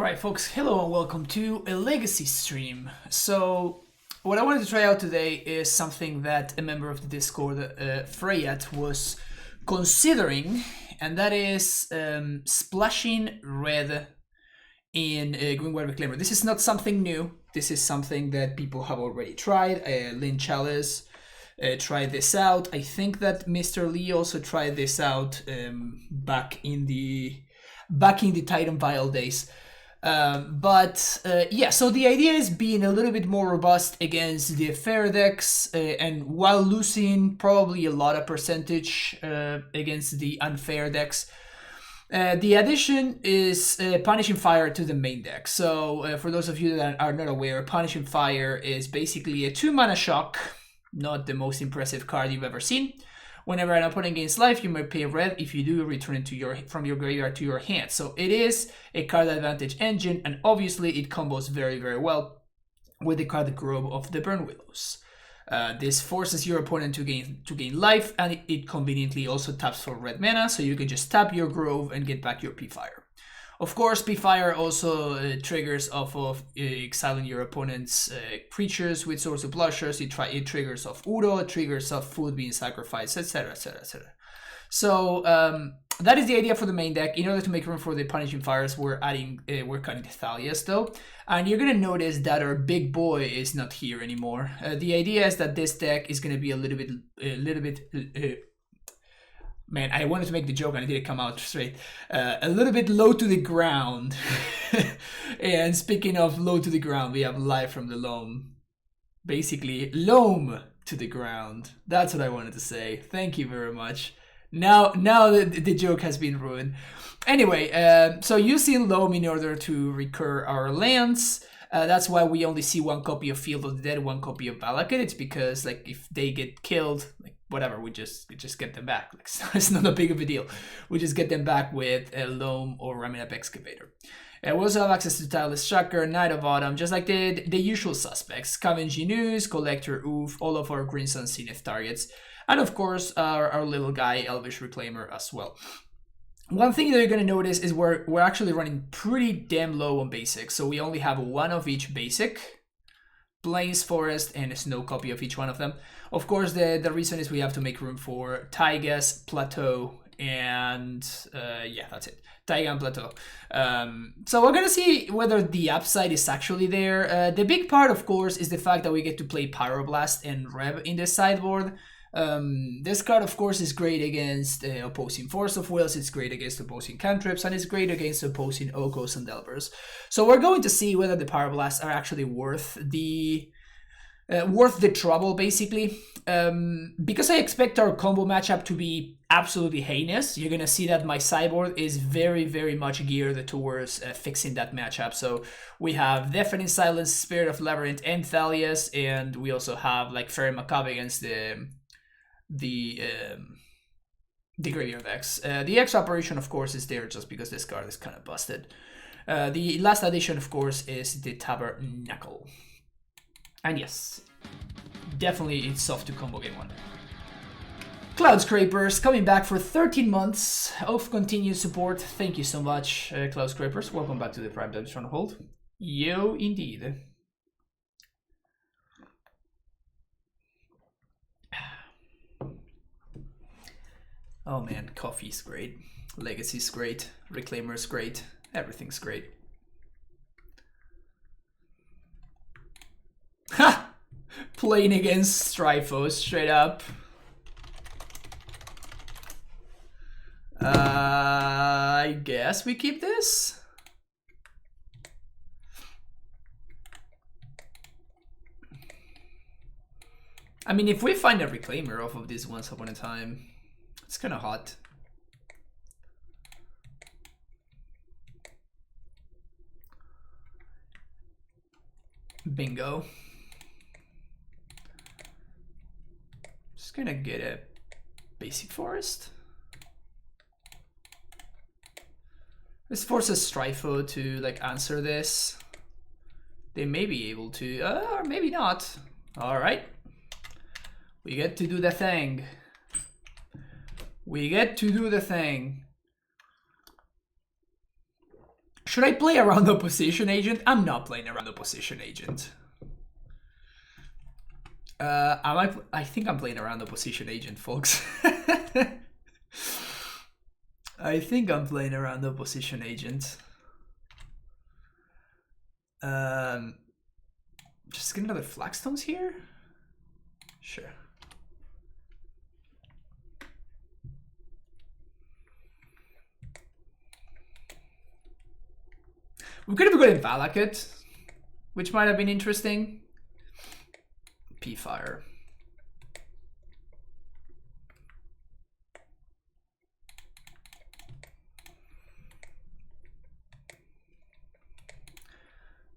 Alright folks, hello and welcome to a legacy stream. So what I wanted to try out today is something that a member of the Discord, Freyat, was considering, and that is splashing red in Green White Reclaimer. This is not something new, this is something that people have already tried. Lynn Chalice tried this out. I think that Mr. Lee also tried this out back in the Titan Vial days. Yeah, so the idea is being a little bit more robust against the fair decks and while losing probably a lot of percentage against the unfair decks. The addition is Punishing Fire to the main deck. So for those of you that are not aware, Punishing Fire is basically a 2-mana shock, not the most impressive card you've ever seen. Whenever an opponent gains life, you may pay red. If you do, return it from your graveyard to your hand. So it is a card advantage engine, and obviously it combos very, very well with the card Grove of the Burn Willows. This forces your opponent to gain life, and it conveniently also taps for red mana, so you can just tap your Grove and get back your P-Fire. Of course, P-Fire also triggers off of exiling your opponent's creatures with Swords of Blushers. It triggers off Uro, it triggers off food being sacrificed, etc, etc, etc. So that is the idea for the main deck. In order to make room for the Punishing Fires, we're cutting Thalias though, and you're gonna notice that our big boy is not here anymore. The idea is that this deck is gonna be a little bit. Man, I wanted to make the joke and it didn't come out straight. A little bit low to the ground. And speaking of low to the ground, we have live from the loam. Basically, loam to the ground. That's what I wanted to say. Thank you very much. Now the joke has been ruined. Anyway, so using loam in order to recur our lands. That's why we only see one copy of Field of the Dead, one copy of Valakut. It's because like if they get killed, like whatever, we just get them back. Like, it's not a big of a deal. We just get them back with a Loam or Raminap Excavator. We also have access to Tireless Tracker, Knight of Autumn, just like the usual suspects. Scavenging Ooze, Collector Oof, all of our Green Sun Zenith targets. And of course, our little guy, Elvish Reclaimer as well. One thing that you're going to notice is we're actually running pretty damn low on basics. So we only have one of each basic. Plains, Forest, and a snow copy of each one of them. Of course, the reason is we have to make room for Taigas, Plateau, and yeah, that's it. Taiga and Plateau. So we're gonna see whether the upside is actually there. The big part, of course, is the fact that we get to play Pyroblast and Rev in the sideboard. This card, of course, is great against opposing Force of Wills, it's great against opposing cantrips, and it's great against opposing Okos and Delvers. So we're going to see whether the Pyroblasts are actually worth the trouble, basically. Because I expect our combo matchup to be absolutely heinous, you're going to see that my sideboard is very, very much geared towards fixing that matchup. So we have Deafening Silence, Spirit of Labyrinth, and Thalias, and we also have like Fairy Macabre against the graveyard decks. The X operation, of course, is there just because this card is kind of busted. The last addition, of course, is the Tabernacle. And yes, definitely it's soft to combo game 1. Cloud Scrapers coming back for 13 months of continued support. Thank you so much, Cloud Scrapers. Welcome back to the Prime Time Stronghold. Yo, indeed. Oh man, coffee's great. Legacy's great. Reclaimer's great. Everything's great. Ha! Playing against Stryfo, straight up. I guess we keep this. I mean, if we find a Reclaimer off of this Once Upon a Time, it's kind of hot. Bingo. Just gonna get a basic forest. This forces Stryfo to like answer this. They may be able to, or maybe not. All right, we get to do the thing. We get to do the thing. Should I play around the position agent? I'm not playing around the position agent. I think I'm playing around the position agent, folks. I think I'm playing around the position agent. Just get another flagstones here? Sure. We could have gone Valakut, which might have been interesting. P-Fire.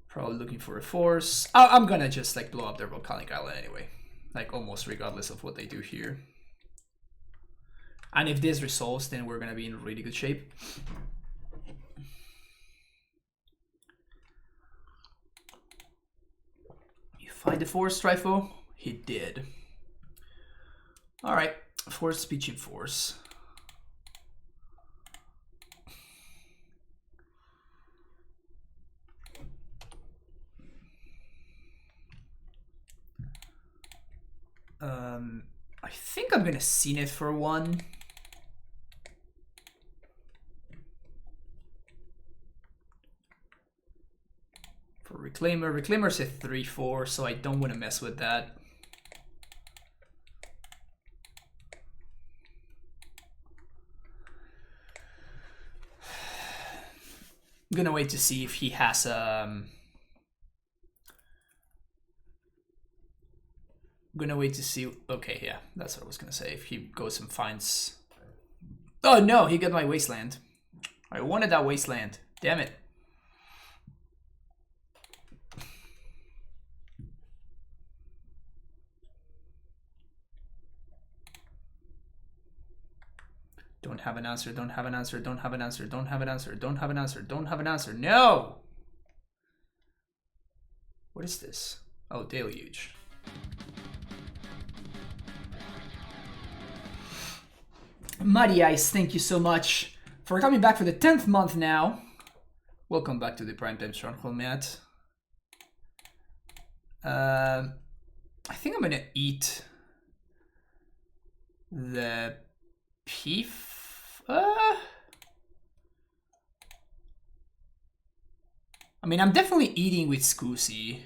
Probably looking for a force. I'm gonna just like blow up their volcanic island anyway. Like almost regardless of what they do here. And if this resolves, then we're gonna be in really good shape. You find the force, Stryfo? He did. Alright, force speech in force. I think I'm gonna Zenith for one. For Reclaimer. Reclaimer's a 3-4, so I don't want to mess with that. I'm gonna wait to see if he has gonna wait to see. Okay, yeah, that's what I was gonna say. If he goes and finds. Oh no, he got my wasteland. I wanted that wasteland. Damn it. Don't have an answer, don't have an answer, don't have an answer, don't have an answer, don't have an answer, don't have an answer. No! What is this? Oh, Deluge. Muddy Ice, thank you so much for coming back for the 10th month now. Welcome back to the Primetime Stronghold, Matt. I think I'm gonna eat the I mean, I'm definitely eating with Scoozy.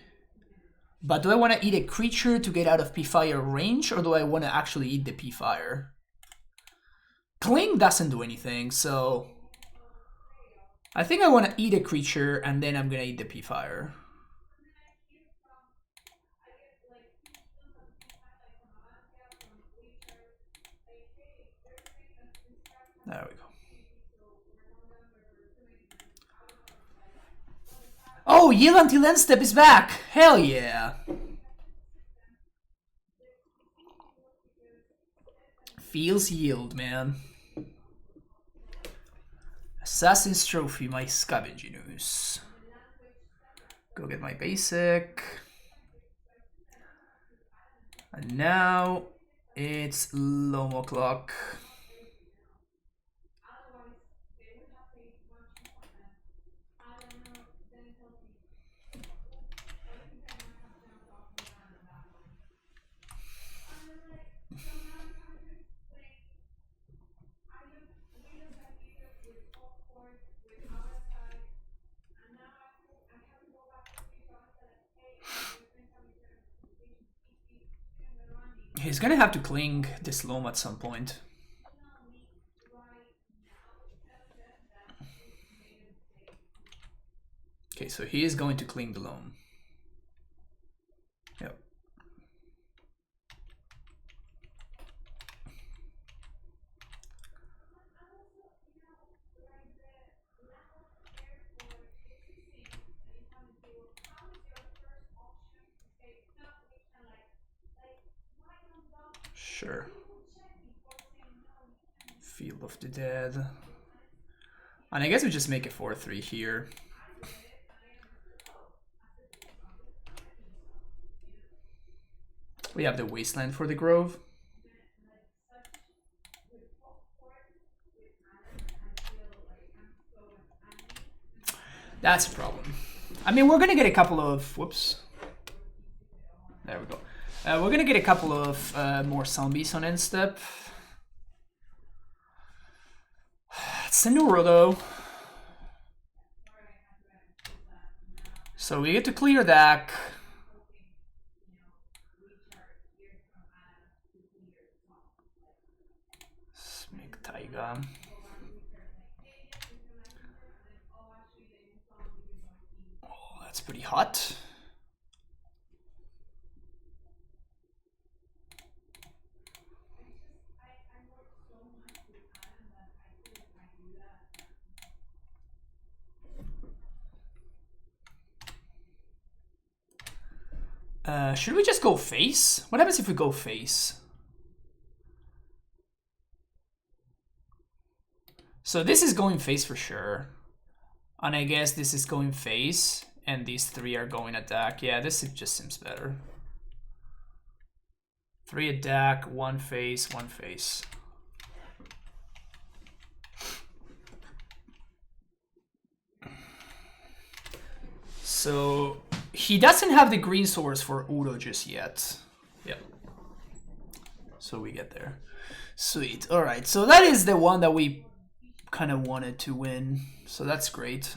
But do I want to eat a creature to get out of P-Fire range, or do I want to actually eat the P-Fire? Cling doesn't do anything, so I think I want to eat a creature and then I'm gonna eat the P-Fire. There we go. Oh, Yield Until End Step is back! Hell yeah! Feels Yield, man. Assassin's Trophy, my Scavenging Ooze. Go get my basic. And now it's Lomo Clock. He's gonna have to cling this loam at some point. Okay, so he is going to cling the loam. Yep. Sure. Field of the Dead. And I guess we just make a 4-3 here. We have the Wasteland for the Grove. That's a problem. I mean, we're gonna get a couple of... Whoops. There we go. We're gonna get a couple of more zombies on end step. It's a neuro though. So we get to clear that. Let's make Taiga. Oh, that's pretty hot. Should we just go face? What happens if we go face? So this is going face for sure. And I guess this is going face. And these three are going attack. Yeah, this just seems better. 3 attack, 1 face, 1 face. So he doesn't have the green source for Udo just yet. Yep. So we get there. Sweet. All right. So that is the one that we kind of wanted to win. So that's great.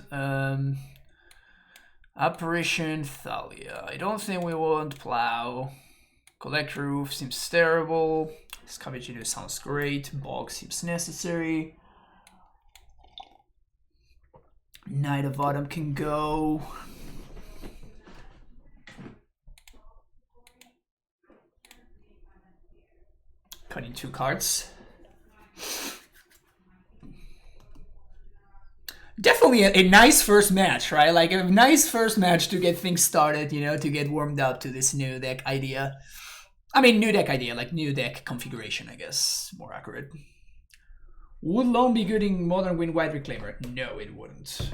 Apparition Thalia. I don't think we want Plow. Collect Roof seems terrible. Scavenging sounds great. Bog seems necessary. Knight of Autumn can go. Cutting 2 cards. Definitely a nice first match, right? Like a nice first match to get things started, you know, to get warmed up to this new deck idea. I mean, new deck idea, like new deck configuration, I guess, more accurate. Would Loam be good in Modern Wind White Reclaimer? No, it wouldn't.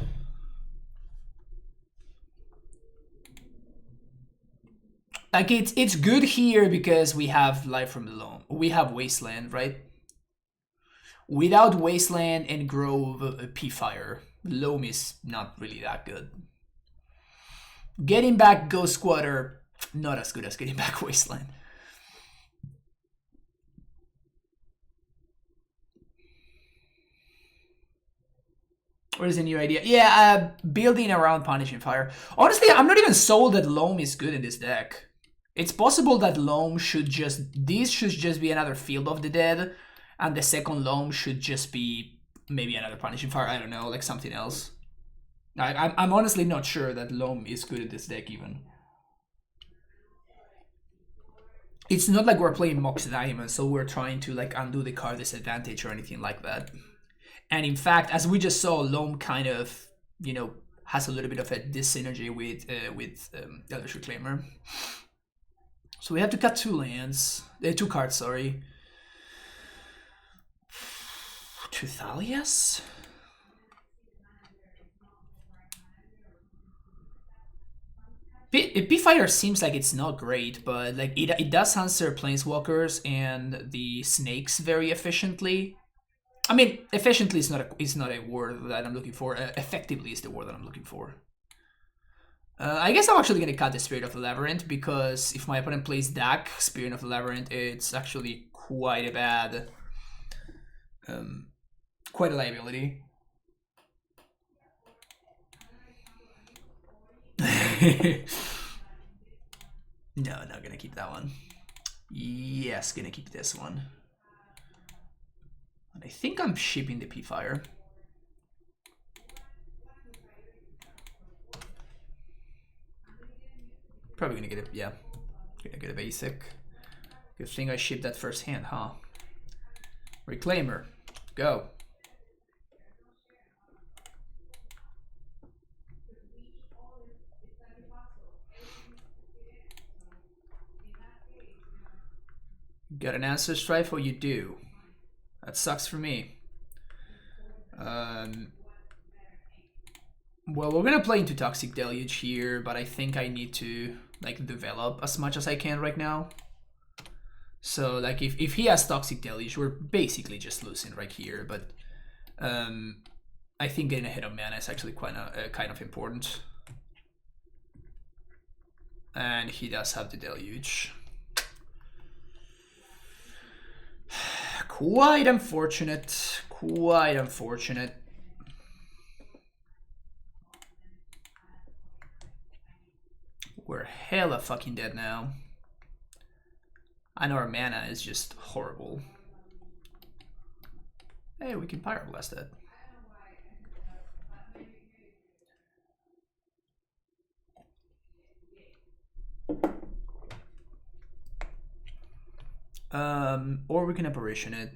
Like it's good here because we have Life from the Loam. We have Wasteland, right? Without Wasteland and Grove P-Fire, Loam is not really that good. Getting back Ghost Squatter, not as good as getting back Wasteland. What is the new idea? Yeah, building around Punishing Fire. Honestly, I'm not even sold that Loam is good in this deck. It's possible that Loam should just... This should just be another Field of the Dead. And the second Loam should just be maybe another Punishing Fire. I don't know, like something else. I'm honestly not sure that Loam is good in this deck even. It's not like we're playing Mox Diamond, so we're trying to like undo the card disadvantage or anything like that. And in fact, as we just saw, Loam kind of, you know, has a little bit of a dis-synergy with Eldritch Reclaimer. So we have to cut 2 lands. 2 cards, sorry. 2 Thalias? P-Fire seems like it's not great, but like it does answer Planeswalkers and the snakes very efficiently. I mean, efficiently is not a word that I'm looking for. Effectively is the word that I'm looking for. I guess I'm actually gonna cut the Spirit of the Labyrinth because if my opponent plays Dak, Spirit of the Labyrinth, it's actually quite a bad, quite a liability. No, not gonna keep that one. Yes, gonna keep this one. And I think I'm shipping the P-Fire. Probably gonna get it, yeah. Gonna get a basic. Good thing I shipped that first hand, huh? Reclaimer, go. Got an answer, Stryfo? You do. That sucks for me. Well, we're gonna play into Toxic Deluge here, but I think I need to like develop as much as I can right now. So like if he has Toxic Deluge, we're basically just losing right here. But I think getting ahead of mana is actually quite kind of important. And he does have the Deluge. Quite unfortunate. Quite unfortunate. We're hella fucking dead now. And our mana is just horrible. Hey, we can Pyroblast that. Or we can Apparition it.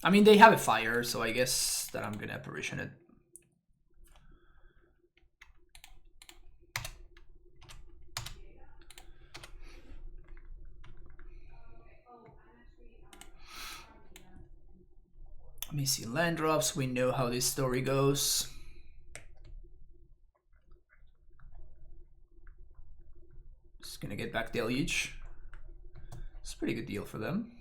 I mean, they have a fire, so I guess that I'm gonna Apparition it. Missing land drops, we know how this story goes. Just gonna get back Deluge. It's a pretty good deal for them.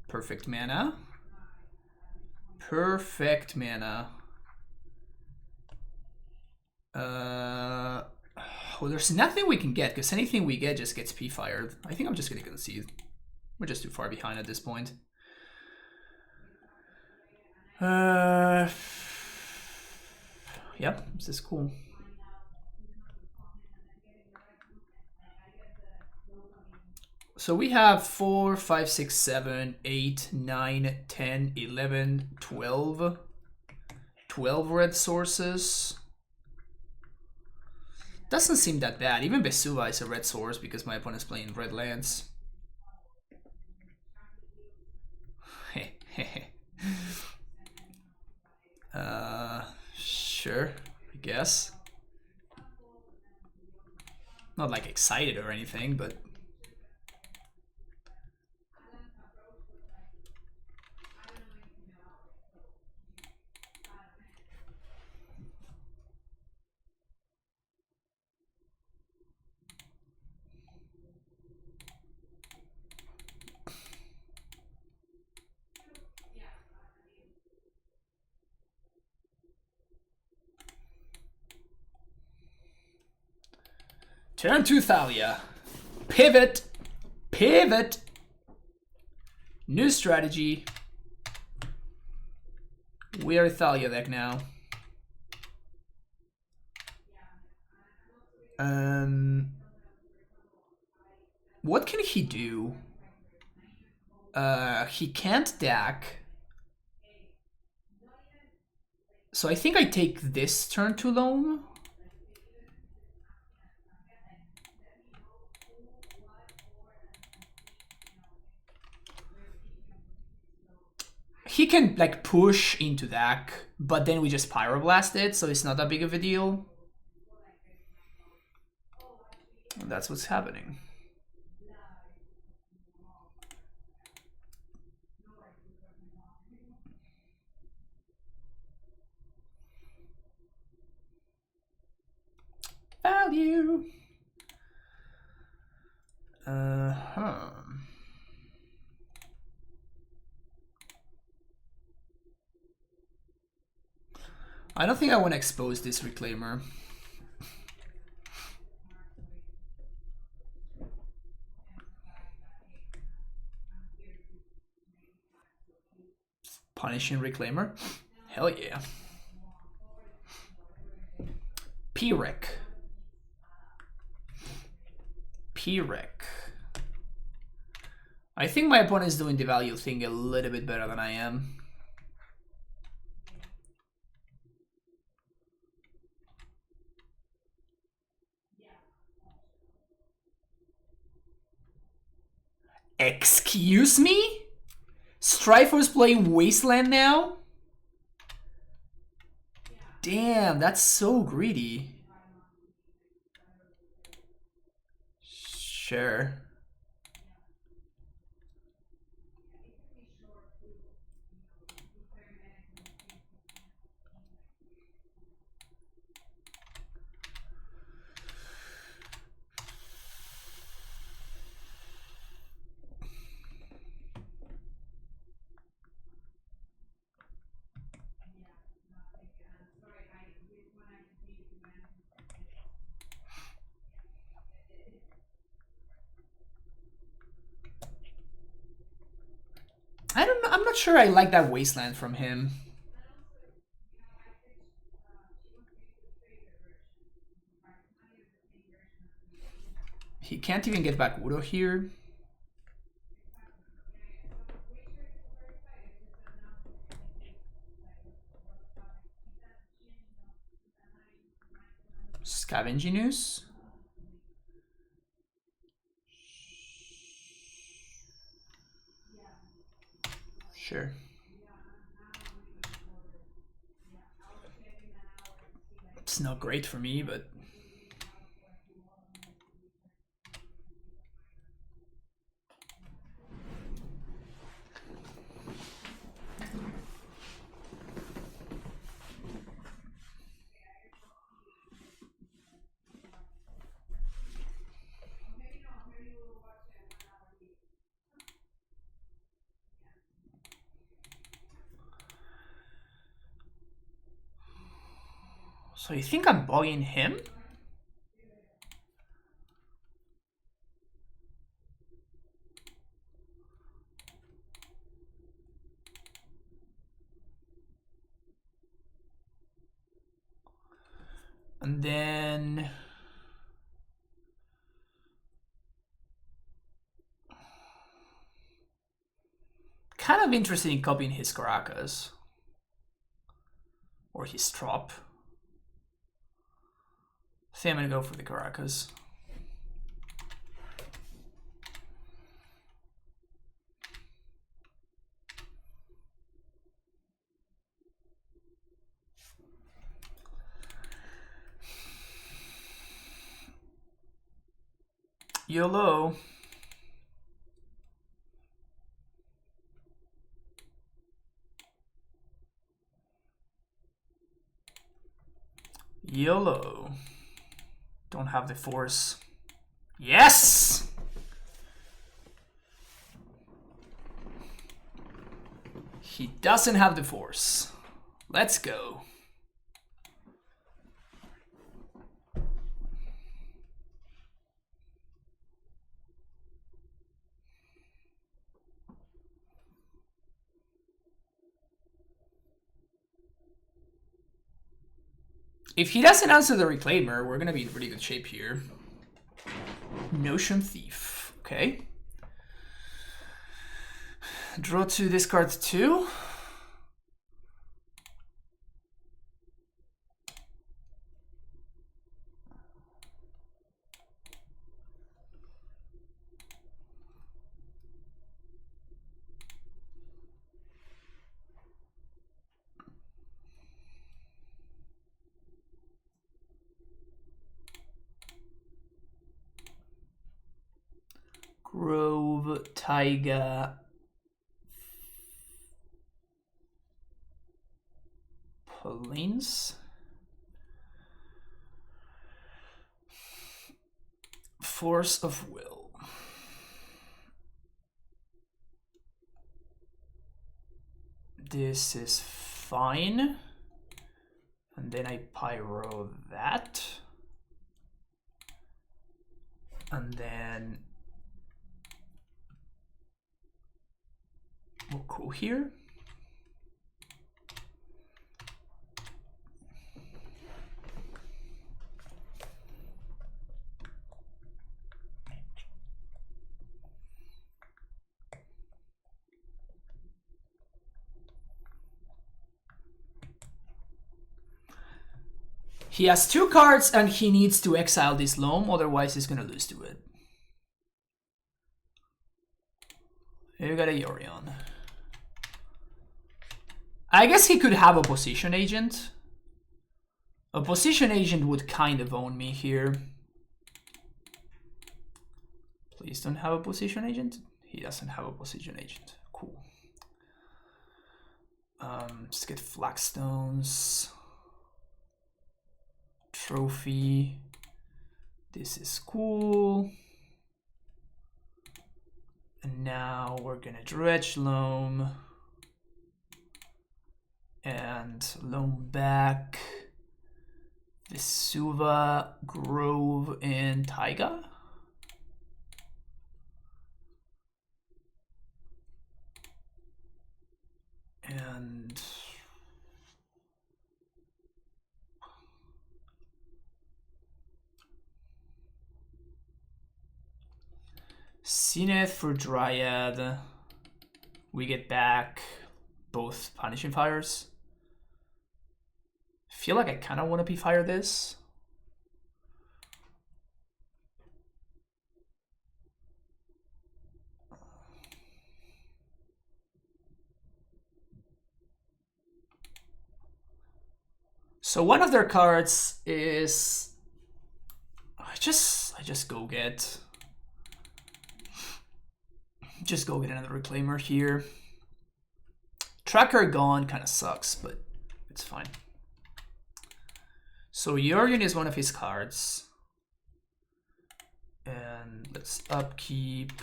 Perfect mana. Perfect mana. Well, there's nothing we can get, because anything we get just gets P-fired. I think I'm just gonna concede. We're just too far behind at this point. Yep, this is cool. So we have 4, 5, 6, 7, 8, 9, 10, 11, 12. 12 red sources. Doesn't seem that bad. Even Vesuva is a red source because my opponent's playing red lands. Sure, I guess. Not like excited or anything, but turn to Thalia. Pivot. Pivot. New strategy. We are Thalia deck now. What can he do? He can't DAC. So I think I take this turn to loam. He can like push into DAC, but then we just Pyroblast it, so it's not that big of a deal. And that's what's happening. Value. I don't think I want to expose this Reclaimer. Punishing Reclaimer? Hell yeah. P-Rec. P-Rec. I think my opponent is doing the value thing a little bit better than I am. Excuse me? Stryfo's playing Wasteland now? Damn, that's so greedy. Sure. not sure I like that Wasteland from him. He can't even get back Udo here. Scavenginus. Sure. It's not great for me, but... So you think I'm bugging him? And then... kind of interested in copying his Caracas. Or his Trop. I think I'm gonna go for the Caracas. YOLO. YOLO. Don't have the force. Yes! He doesn't have the force. Let's go. If he doesn't answer the Reclaimer, we're gonna be in pretty good shape here. Notion Thief. Okay. Draw 2, discard 2. Grove, Taiga, Plains. Force of Will. This is fine. And then I pyro that. And then we'll cool here. He has 2 cards and he needs to exile this Loam, otherwise he's gonna lose to it. You got a Yorion. I guess he could have a Position Agent. A Position Agent would kind of own me here. Please don't have a Position Agent. He doesn't have a Position Agent. Cool. Let's get Flagstones. Trophy. This is cool. And now we're gonna Dredge Loam. And Loam back. Vesuva, Grove, and Taiga. Zenith for Dryad. We get back both Punishing Fires. Feel like I kind of want to P-Fire this. So one of their cards is I just go get another Reclaimer here. Tracker gone kind of sucks, but it's fine. So Yorion is one of his cards. And let's upkeep.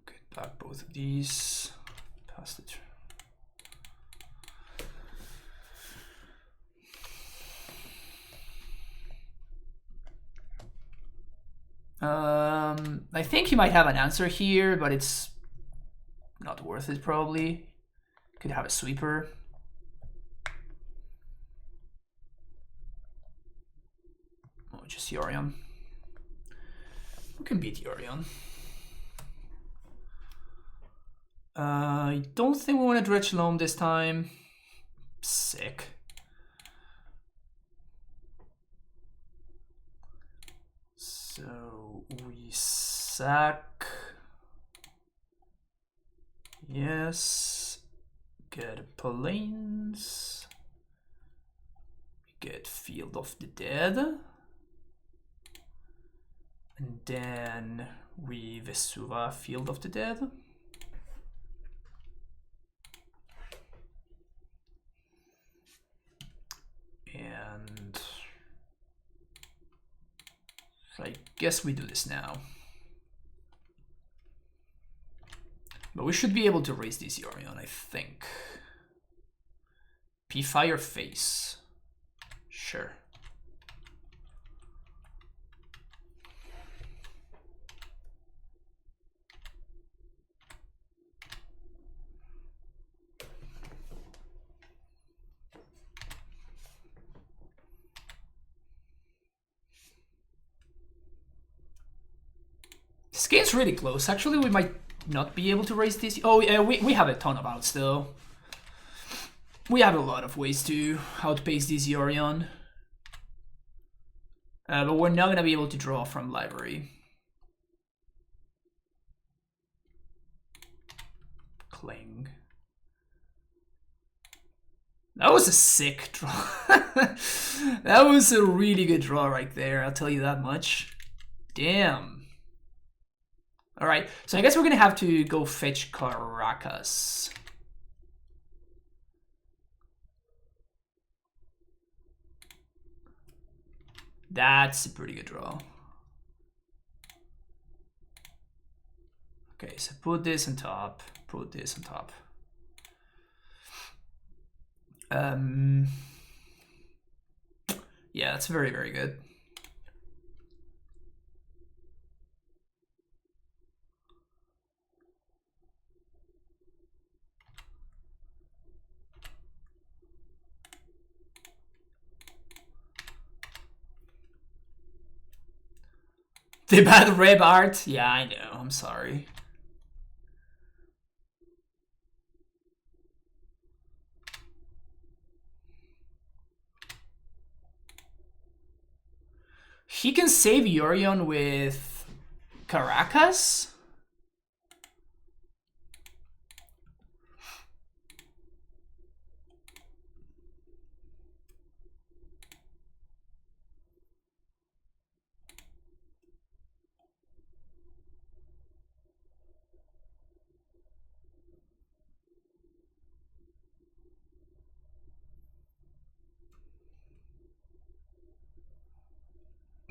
Get back both of these. Pass the turn. I think he might have an answer here, but it's not worth it probably. Could have a sweeper. Oh, just Yorion. Who can beat Yorion? I don't think we want to Dredge Loam this time. Sick. So we sack. Yes. Get Plains. We get Field of the Dead. And then we Vesuva Field of the Dead. And I guess we do this now. But we should be able to raise this Yorion, I think. P-Fire face. Sure. This game's really close. Actually, we might not be able to raise this. Oh, yeah, we have a ton of outs though. We have a lot of ways to outpace this Yorion. But we're not going to be able to draw from library. Cling. That was a sick draw. That was a really good draw right there, I'll tell you that much. Damn. Alright, so I guess we're going to have to go fetch Caracas. That's a pretty good draw. Okay, so put this on top, put this on top. Yeah, that's very, very good. The bad reb art? Yeah, I know, I'm sorry. He can save Yorion with Caracas?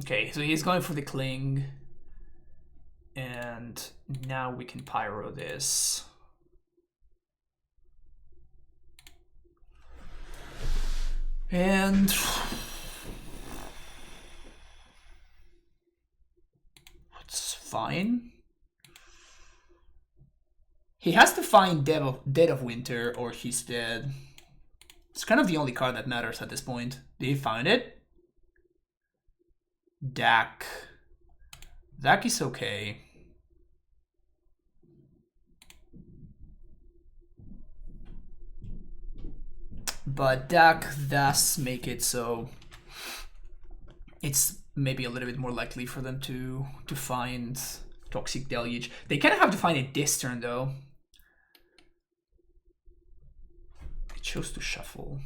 Okay, so he's going for the Cling. And now we can Pyro this. And it's fine. He has to find Dead of Winter or he's dead. It's kind of the only card that matters at this point. Did he find it? Dak. Dak is okay. But Dak does make it so it's maybe a little bit more likely for them to find Toxic Deluge. They kind of have to find it this turn though. It chose to shuffle.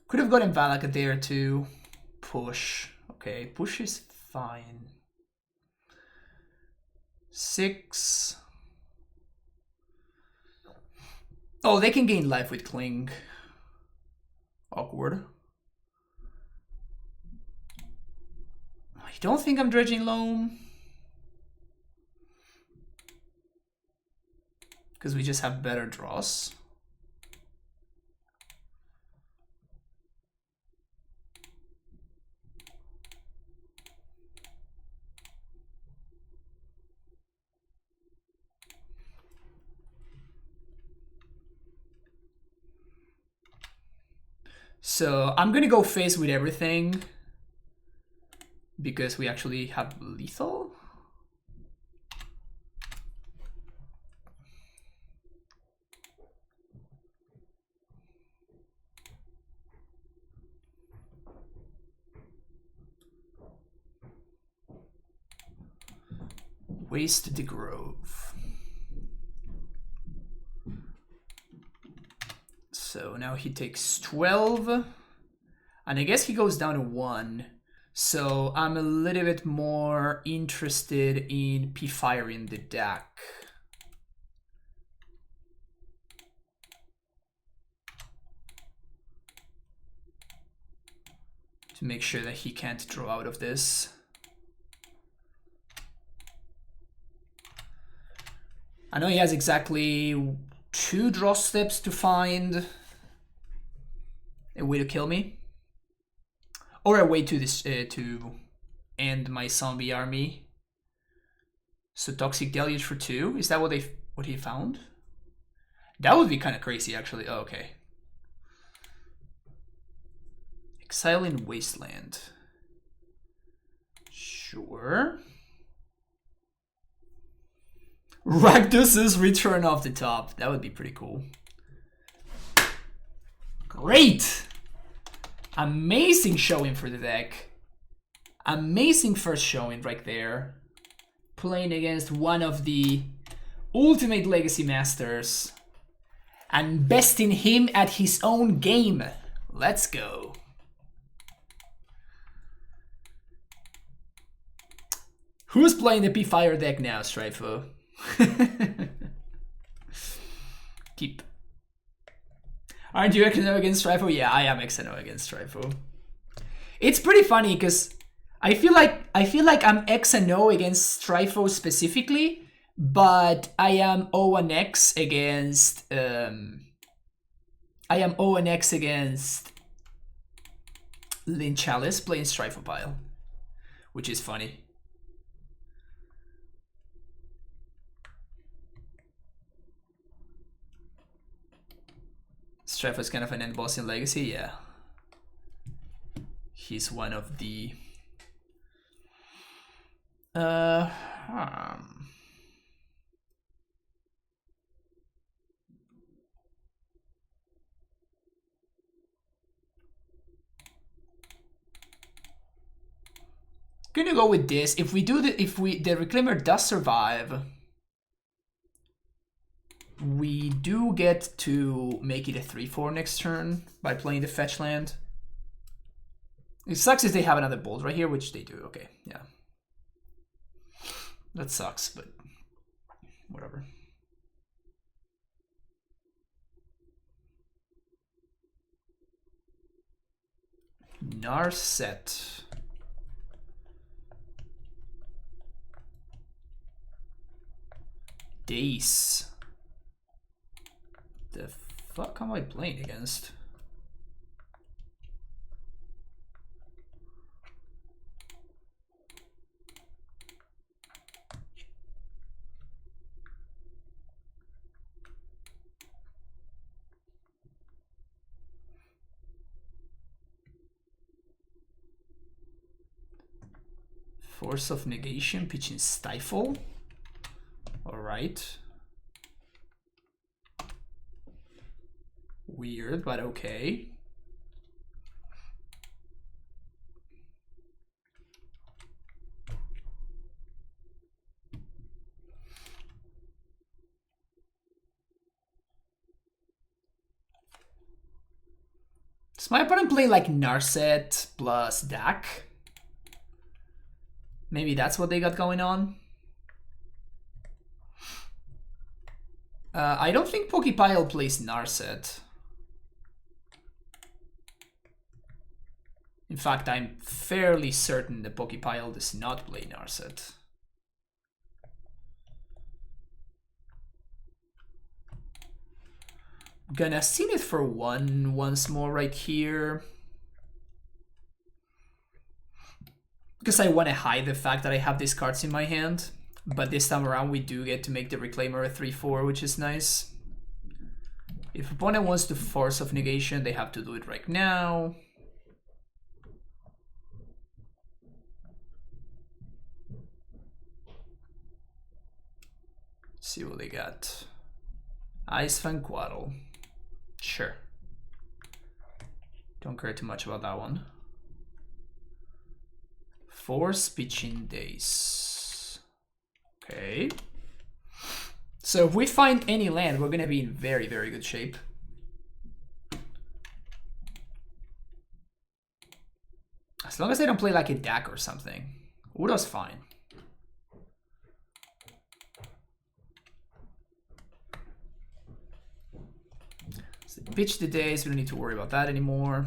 Could have gotten Valak there too. Push. Okay, push is fine. 6. Oh, they can gain life with Cling. Awkward. I don't think I'm dredging Loam. Because we just have better draws. So I'm gonna go face with everything because we actually have lethal. Waste the Grove. So now he takes 12. And I guess he goes down to 1. So I'm a little bit more interested in P-firing the deck. To make sure that he can't draw out of this. I know he has exactly 2 draw steps to find a way to kill me. Or a way to this to end my zombie army. So Toxic Deluge for 2. Is that what he found? That would be kind of crazy actually. Oh, okay. Exile in Wasteland. Sure. Rakdus's return off the top. That would be pretty cool. Great! Amazing showing for the deck. Amazing first showing right there. Playing against one of the Ultimate Legacy Masters. And besting him at his own game. Let's go. Who's playing the P-Fire deck now, Stryfo? Keep. Aren't you XNO against Stryfo? Yeah, I am XNO against Stryfo. It's pretty funny because I feel like I'm XNO against Stryfo specifically, but I am O&X against Lynn Chalice playing Stryfo pile, which is funny. Stryfo's kind of an end boss in Legacy, yeah. He's one of the gonna go with this. If the Reclaimer does survive, we do get to make it a 3/4 next turn by playing the fetch land. It sucks if they have another bolt right here, which they do. Okay, yeah. That sucks, but whatever. Narset. Dace. The fuck am I playing against? Force of negation, pitching Stryfo. Alright. Weird, but okay. Does my opponent play like Narset plus Dak? Maybe that's what they got going on. I don't think Pokepile plays Narset. In fact, I'm fairly certain that Pokepile does not play Narset. Gonna seal it for one once more right here. Because I want to hide the fact that I have these cards in my hand. But this time around we do get to make the Reclaimer a 3-4, which is nice. If opponent wants to Force of Negation, they have to do it right now. Let's see what they got. Ice Fanquaddle. Sure. Don't care too much about that one. Force Pitching Days. Okay. So if we find any land, we're gonna be in very, very good shape. As long as they don't play like a Dak or something. Udo's fine. So pitch the days, we don't need to worry about that anymore.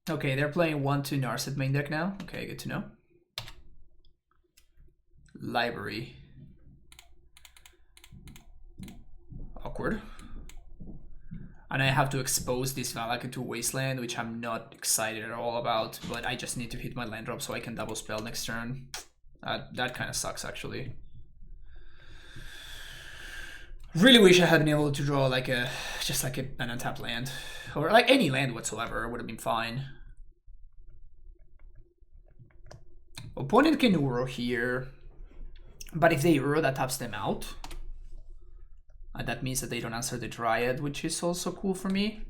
Okay, they're playing 1-2 Narset main deck now. Okay, good to know. Library. Awkward. And I have to expose this Valak into Wasteland, which I'm not excited at all about, but I just need to hit my land drop so I can double spell next turn. That kind of sucks, actually. Really wish I had been able to draw like just like an untapped land. Or like any land whatsoever would have been fine. Opponent can Uro here. But if they Uro, that taps them out. And that means that they don't answer the Dryad, which is also cool for me.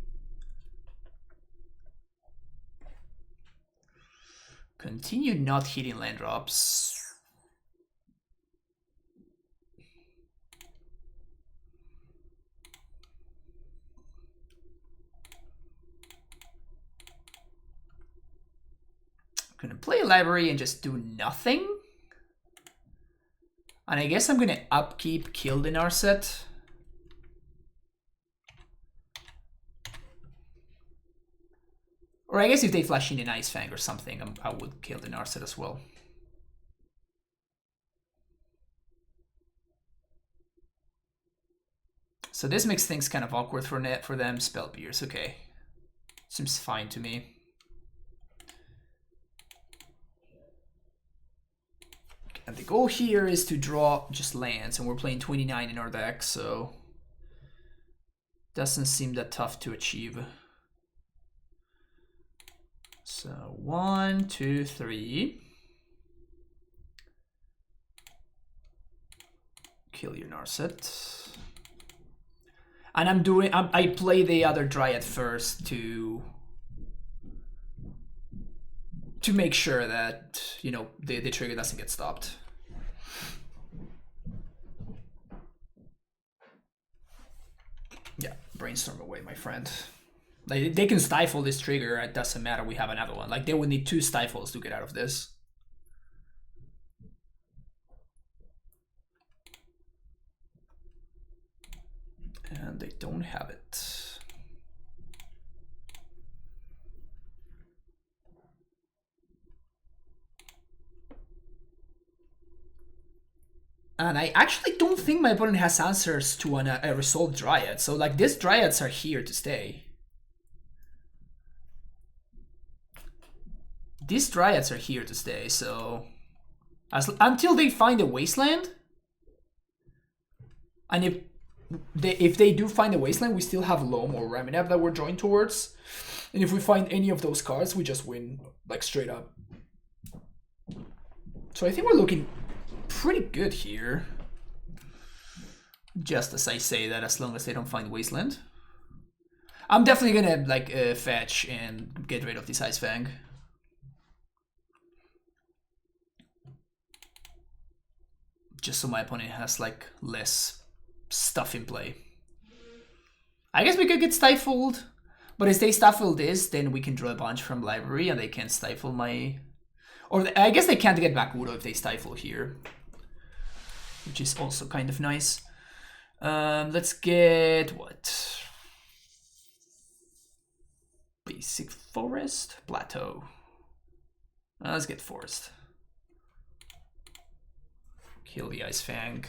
Continue not hitting land drops. I'm gonna play a library and just do nothing. And I guess I'm gonna upkeep, kill the Narset. Or I guess if they flash in an Ice Fang or something, I would kill the Narset as well. So this makes things kind of awkward for them. Spell Pierce, okay. Seems fine to me. And the goal here is to draw just lands, and we're playing 29 in our deck, so doesn't seem that tough to achieve. So 1, 2, 3. Kill your Narset. And I play the other Dryad first to make sure that, you know, the trigger doesn't get stopped. Yeah, Brainstorm away, my friend. Like, they can stifle this trigger, it doesn't matter, we have another one. Like, they would need 2 stifles to get out of this. And they don't have it. And I actually don't think my opponent has answers to a resolved Dryad. So, like, these Dryads are here to stay. These Dryads are here to stay, so... until they find a Wasteland. And if they do find a Wasteland, we still have Loam or Raminab that we're drawing towards. And if we find any of those cards, we just win, like, straight up. So I think we're looking pretty good here. Just as I say that, as long as they don't find Wasteland. I'm definitely gonna, like, fetch and get rid of this Ice Fang. Just so my opponent has, like, less stuff in play. I guess we could get stifled, but if they stifle this, then we can draw a bunch from library and they can't stifle my... Or I guess they can't get back Udo if they stifle here, which is also kind of nice. Let's get what? Basic forest, plateau. Let's get forest. Kill the Ice Fang.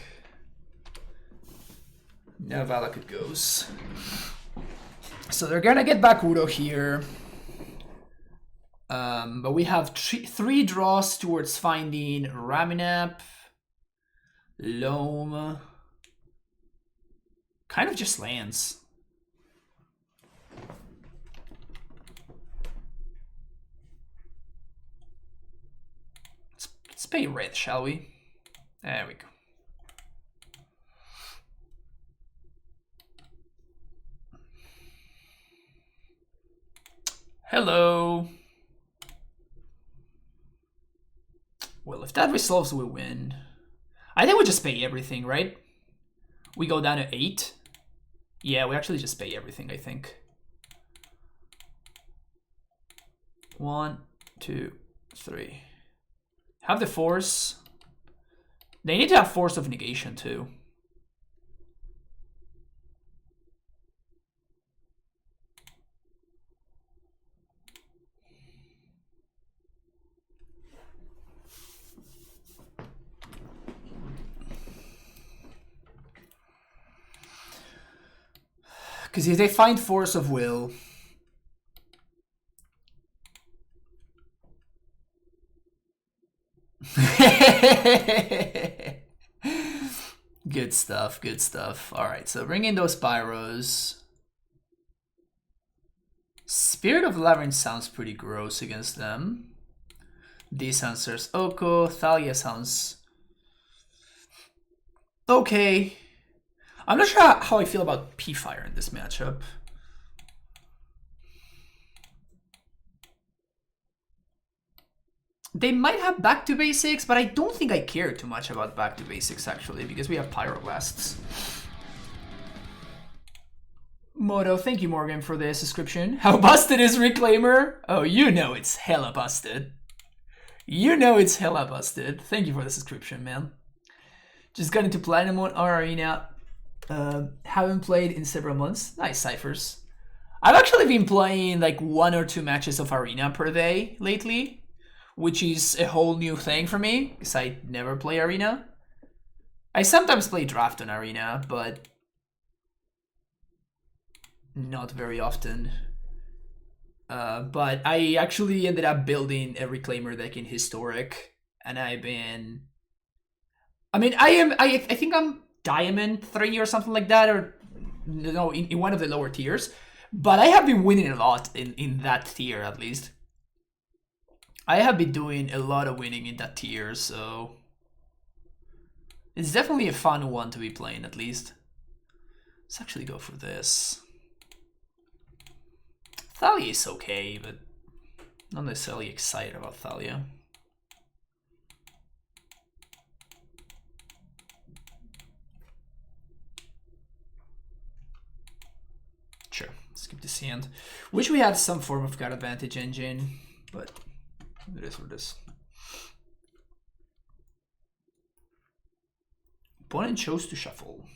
Now Valakut goes. So they're gonna get back Udo here. But we have 3 draws towards finding Raminap, Loam. Kind of just lands. Let's pay red, shall we? There we go. Hello. Well, if that resolves, we win. I think we just pay everything, right? We go down to 8. Yeah, we actually just pay everything, I think. 1, 2, 3. Have the force. They need to have force of negation too. Because if they find force of will, good stuff, good stuff. All right, so bring in those Pyros. Spirit of Labyrinth sounds pretty gross against them. This answers Oko. Thalia sounds okay. I'm not sure how I feel about P-Fire in this matchup. They might have Back to Basics, but I don't think I care too much about Back to Basics, actually, because we have Pyroblasts. Moto, thank you, Morgan, for the subscription. How busted is Reclaimer? Oh, you know it's hella busted. You know it's hella busted. Thank you for the subscription, man. Just got into Platinum on our Arena. Haven't played in several months. Nice, Cyphers. I've actually been playing like 1 or 2 matches of Arena per day lately, which is a whole new thing for me, because I never play Arena. I sometimes play Draft on Arena, but not very often. But I actually ended up building a Reclaimer deck in Historic, and I've been... I mean, I think I'm Diamond 3 or something like that, or no, in one of the lower tiers. But I have been winning a lot in that tier, at least. I have been doing a lot of winning in that tier, so... It's definitely a fun one to be playing, at least. Let's actually go for this. Thalia is okay, but not necessarily excited about Thalia. this hand. Wish we had some form of card advantage engine, but it is what it is. Opponent chose to shuffle.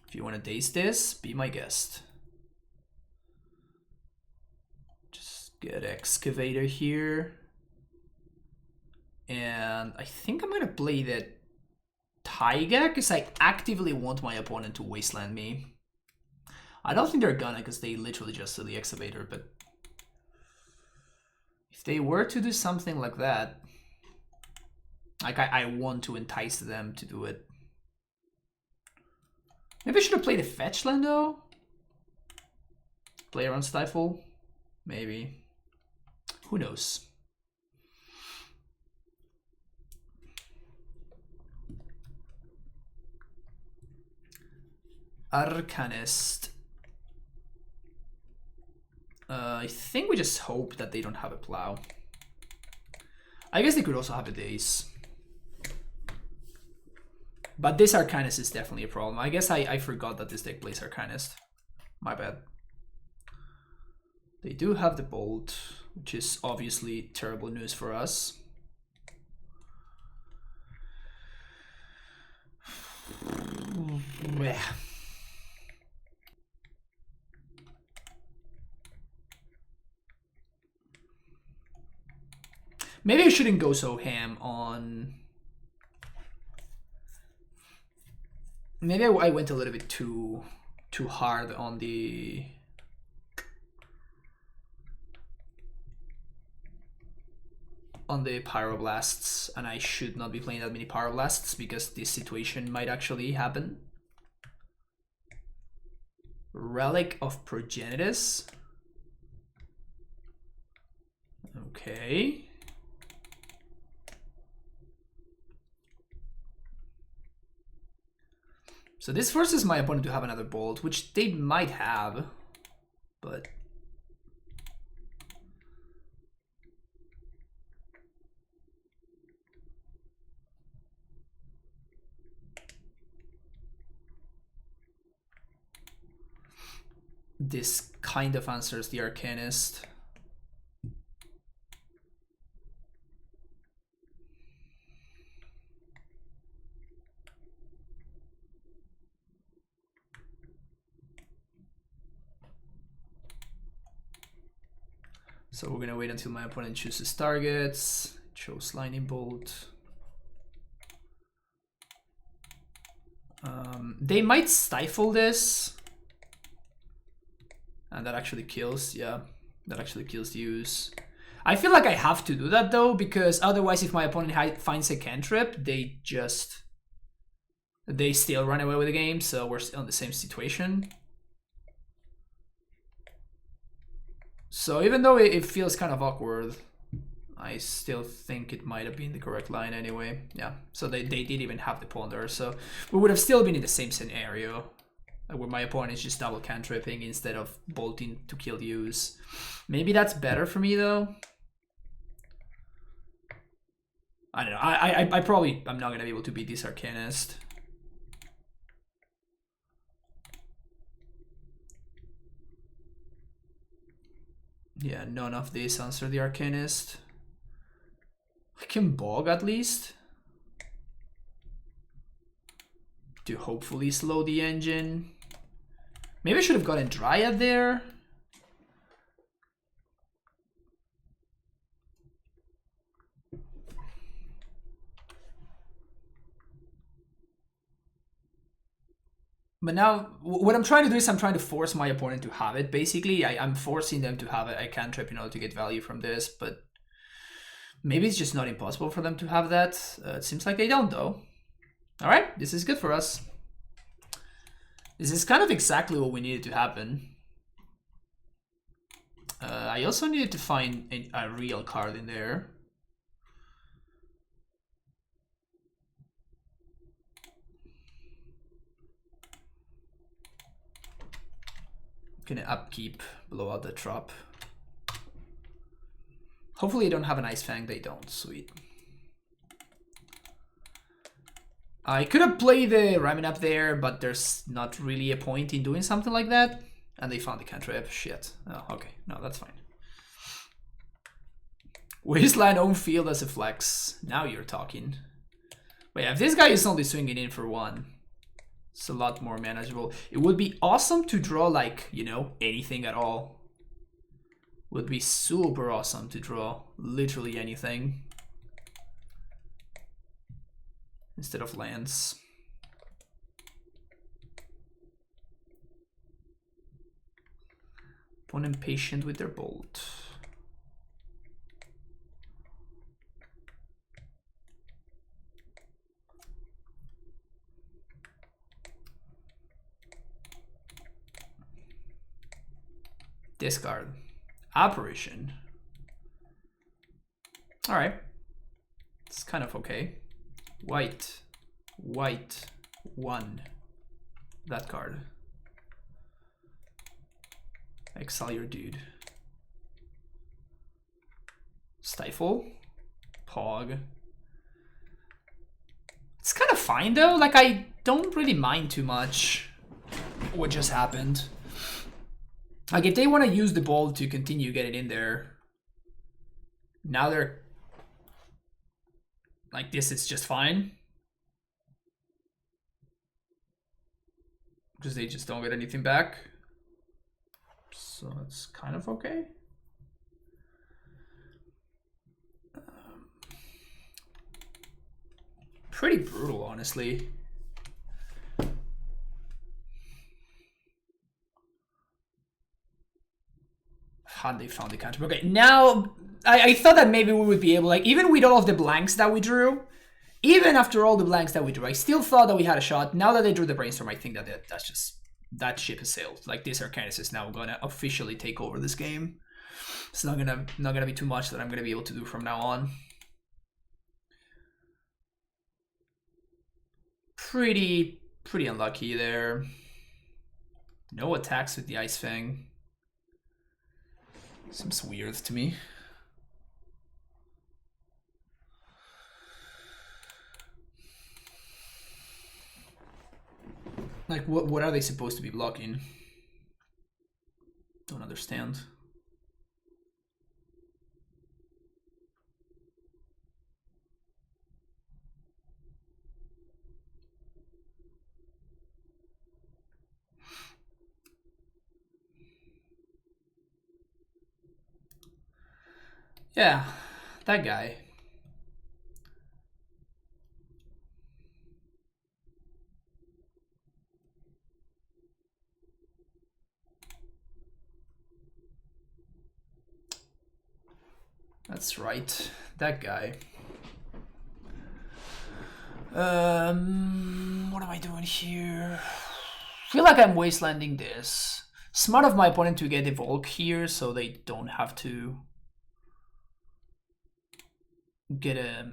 If you want to daze this, be my guest. Just get Excavator here. And I think I'm going to play the Taiga because I actively want my opponent to wasteland me. I don't think they're gonna because they literally just did the Excavator, but if they were to do something like that, like I want to entice them to do it. Maybe I should have played a fetch land though. Play around Stryfo? Maybe. Who knows? Arcanist. I think we just hope that they don't have a plow. I guess they could also have a daze. But this Arcanist is definitely a problem. I guess I forgot that this deck plays Arcanist. My bad. They do have the Bolt, which is obviously terrible news for us. Yeah. Maybe I shouldn't go so ham on... Maybe I went a little bit too hard on the... Pyroblasts, and I should not be playing that many Pyroblasts because this situation might actually happen. Relic of Progenitus. Okay. So this forces my opponent to have another Bolt, which they might have, but... This kind of answers the Arcanist. So we're gonna wait until my opponent chooses targets. Chose Lightning Bolt. They might stifle this. And that actually kills, yeah. That actually kills the use. I feel like I have to do that though, because otherwise if my opponent finds a cantrip, they still run away with the game, so we're still in the same situation. So even though it feels kind of awkward, I still think it might have been the correct line anyway. Yeah, so they did even have the Ponder, so we would have still been in the same scenario. Where my opponent is just double cantripping instead of bolting to kill the use. Maybe that's better for me though. I don't know. I probably I'm not gonna be able to beat this Arcanist. Yeah, none of these answer the Arcanist. I can bog at least to hopefully slow the engine. Maybe I should have gotten Dryad there. But now, what I'm trying to do is I'm trying to force my opponent to have it, basically. I'm forcing them to have a cantrip in order to get value from this, but maybe it's just not impossible for them to have that. It seems like they don't, though. Alright, this is good for us. This is kind of exactly what we needed to happen. I also needed to find a real card in there. Gonna upkeep, blow out the trap. Hopefully they don't have an Ice Fang, they don't, sweet. I could have played the ramming up there, but there's not really a point in doing something like that. And they found the cantrip. Shit. Oh, okay. No, that's fine. Wasteland own field as a flex. Now you're talking. But yeah, if this guy is only swinging in for one, it's a lot more manageable. It would be awesome to draw, like, you know, anything at all. Would be super awesome to draw literally anything instead of lands. Opponent patient with their bolt. Discard. Apparition. Alright. It's kind of okay. White. White. 1. That card. Exile your dude. Stryfo. Pog. It's kind of fine though. Like, I don't really mind too much what just happened. Like, if they want to use the ball to continue getting in there, now they're like, this is just fine. Because they just don't get anything back. So it's kind of okay. Pretty brutal, honestly. How they found the counter. Okay, now I thought that maybe we would be able, like, even with all of the blanks that we drew, even after all the blanks that we drew, I still thought that we had a shot. Now that they drew the brainstorm, I think that that's just, that ship has sailed. Like, this Arcanist is now gonna officially take over this game. It's not gonna be too much that I'm gonna be able to do from now on. Pretty unlucky there. No attacks with the Ice Fang. Seems weird to me. Like, what are they supposed to be blocking? Don't understand. Yeah, that guy. That's right, that guy. What am I doing here? I feel like I'm wastelanding this. Smart of my opponent to get Evolk here so they don't have to get a,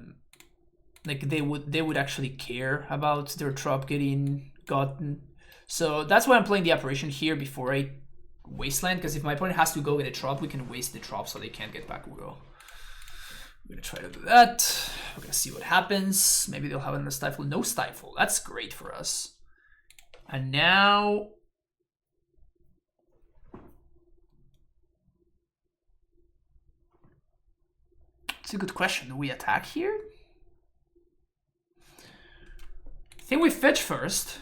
like, they would actually care about their trop getting gotten. So that's why I'm playing the apparition here before I wasteland, because if my opponent has to go get a trop, we can waste the trop so they can't get back Ugo. We're gonna try to do that. We're gonna see what happens. Maybe they'll have another Stifle. No Stifle. That's great for us. And now it's a good question. Do we attack here? I think we fetch first.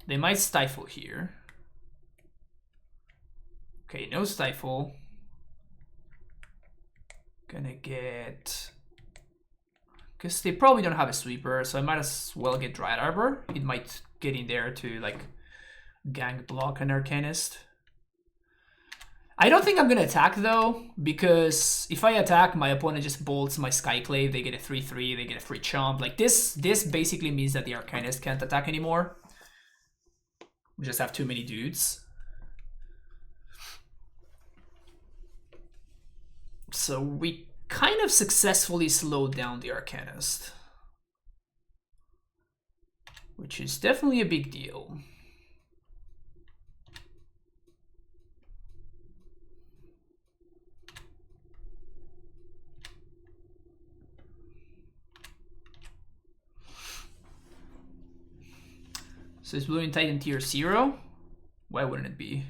They might Stifle here. Okay, no Stifle. Gonna get... because they probably don't have a sweeper, so I might as well get Dryad Arbor. It might get in there to, like, gang block an Arcanist. I don't think I'm gonna attack though, because if I attack, my opponent just bolts my Skyclave, they get a 3/3, they get a free chomp. Like, this basically means that the Arcanist can't attack anymore. We just have too many dudes. So we kind of successfully slowed down the Arcanist, which is definitely a big deal. So it's blue in Titan tier 0? Why wouldn't it be?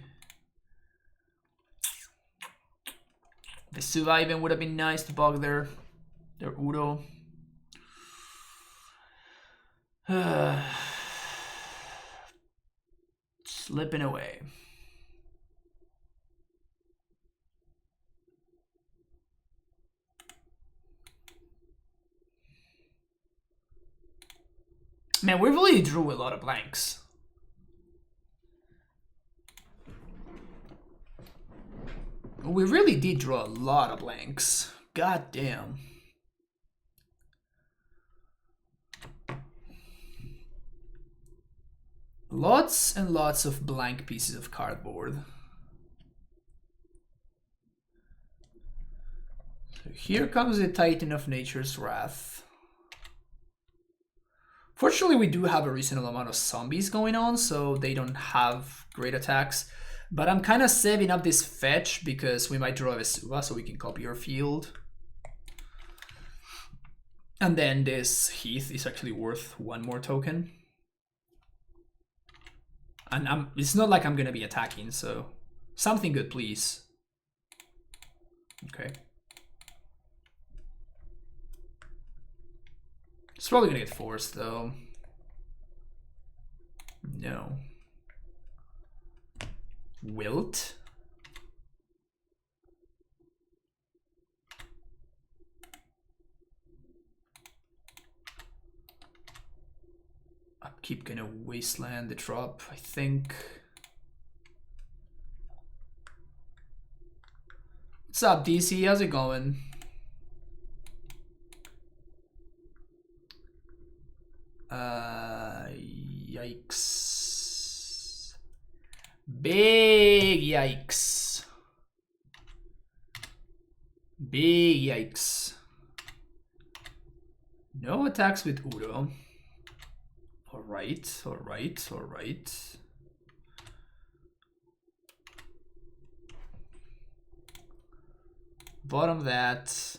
Vesuva even would have been nice to bug their Udo. Slipping away. Man, we really drew a lot of blanks. We really did draw a lot of blanks. God damn. Lots and lots of blank pieces of cardboard. So here comes the Titan of Nature's Wrath. Fortunately, we do have a reasonable amount of zombies going on, so they don't have great attacks. But I'm kind of saving up this fetch because we might draw a Vesuva so we can copy our field. And then this Heath is actually worth 1 more token. And it's not like I'm going to be attacking, so something good, please. Okay. It's probably going to get forced, though. No. Wilt? Upkeep gonna wasteland the drop, I think. What's up, DC? How's it going? Yikes. Big yikes. Big yikes. No attacks with Udo. Alright, alright, alright. Bottom that.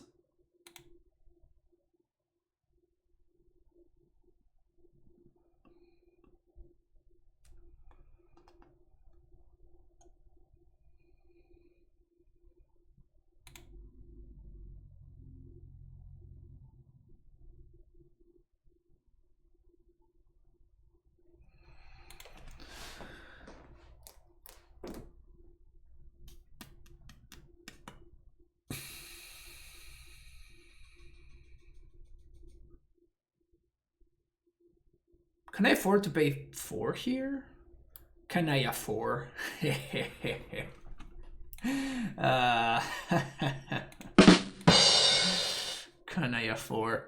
Can I afford to pay 4 here? Can I afford? Can I afford?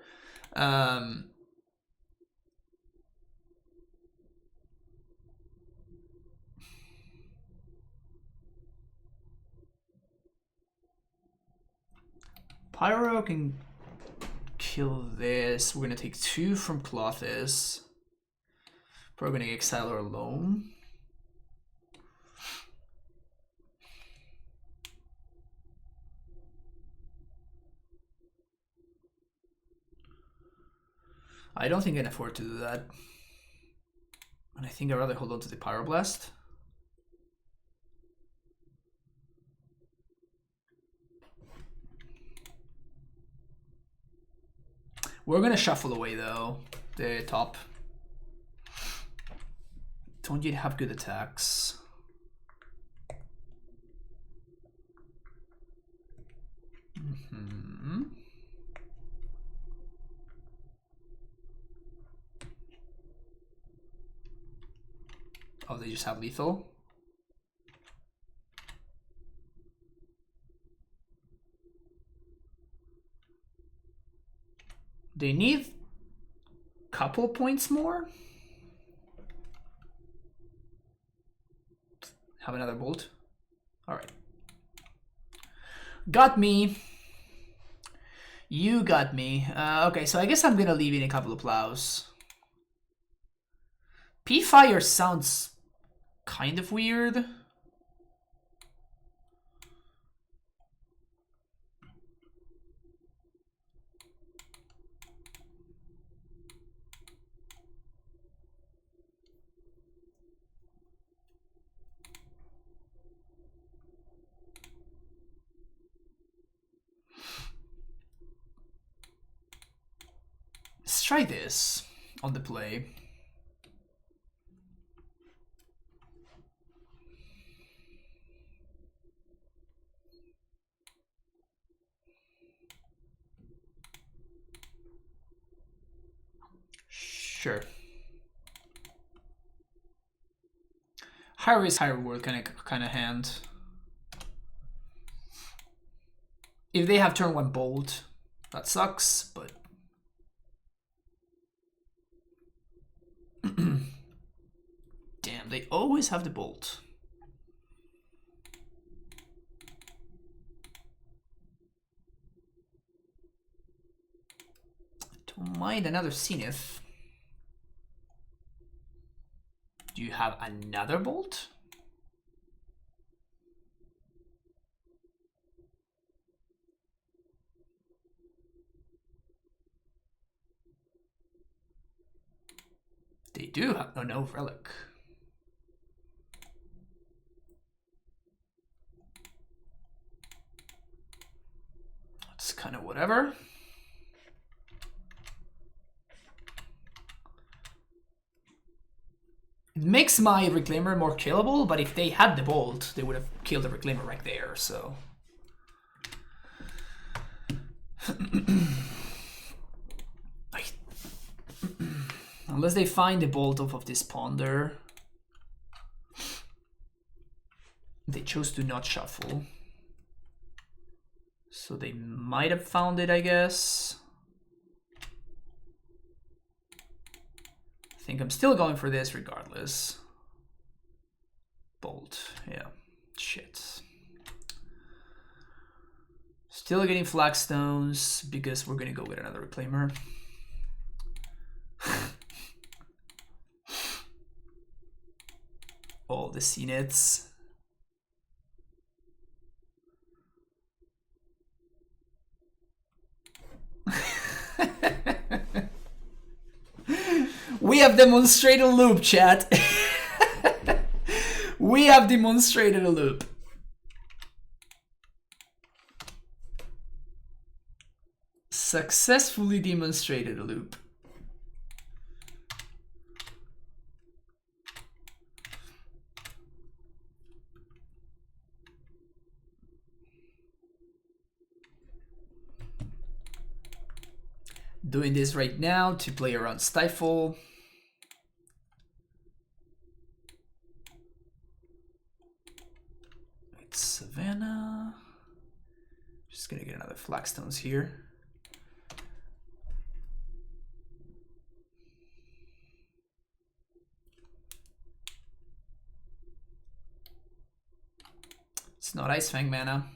Pyro can kill this. We're gonna take 2 from Clothis. Probably gonna exile her alone. I don't think I can afford to do that. And I think I'd rather hold on to the Pyroblast. We're gonna shuffle away though, the top. Don't yet have good attacks. Oh, they just have lethal? They need a couple points more? Have another bolt? Alright. Got me. You got me. Okay, so I guess I'm gonna leave in a couple of plows. P-Fire sounds kind of weird. try this on the play. Sure. High risk, high reward kind of hand. If they have turn 1 bolt, that sucks, but damn, they always have the bolt. Don't mind another Zenith. Do you have another bolt? They do have no relic. It's kind of whatever. It makes my Reclaimer more killable, but if they had the bolt, they would have killed the Reclaimer right there, so... Unless they find the bolt off of this ponder. They chose to not shuffle. So they might have found it, I guess. I think I'm still going for this regardless. Bolt, yeah, shit. Still getting flagstones because we're gonna go with another Reclaimer. All the Zeniths. We have demonstrated a loop, chat. We have demonstrated a loop. Successfully demonstrated a loop. Doing this right now to play around Stryfo. It's Savannah. Just gonna get another flagstones here. It's not Ice Fang mana.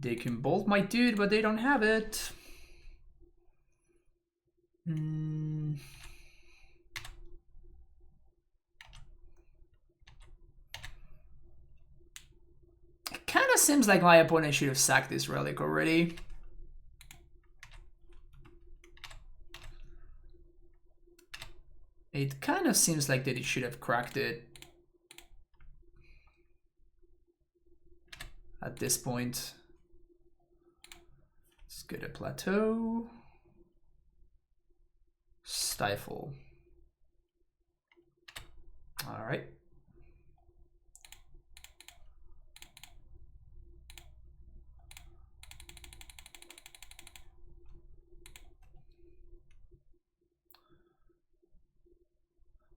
They can bolt my dude, but they don't have it. It kind of seems like my opponent should have sacked this relic already. It kind of seems like that he should have cracked it at this point. Let's get a plateau. Stifle. All right.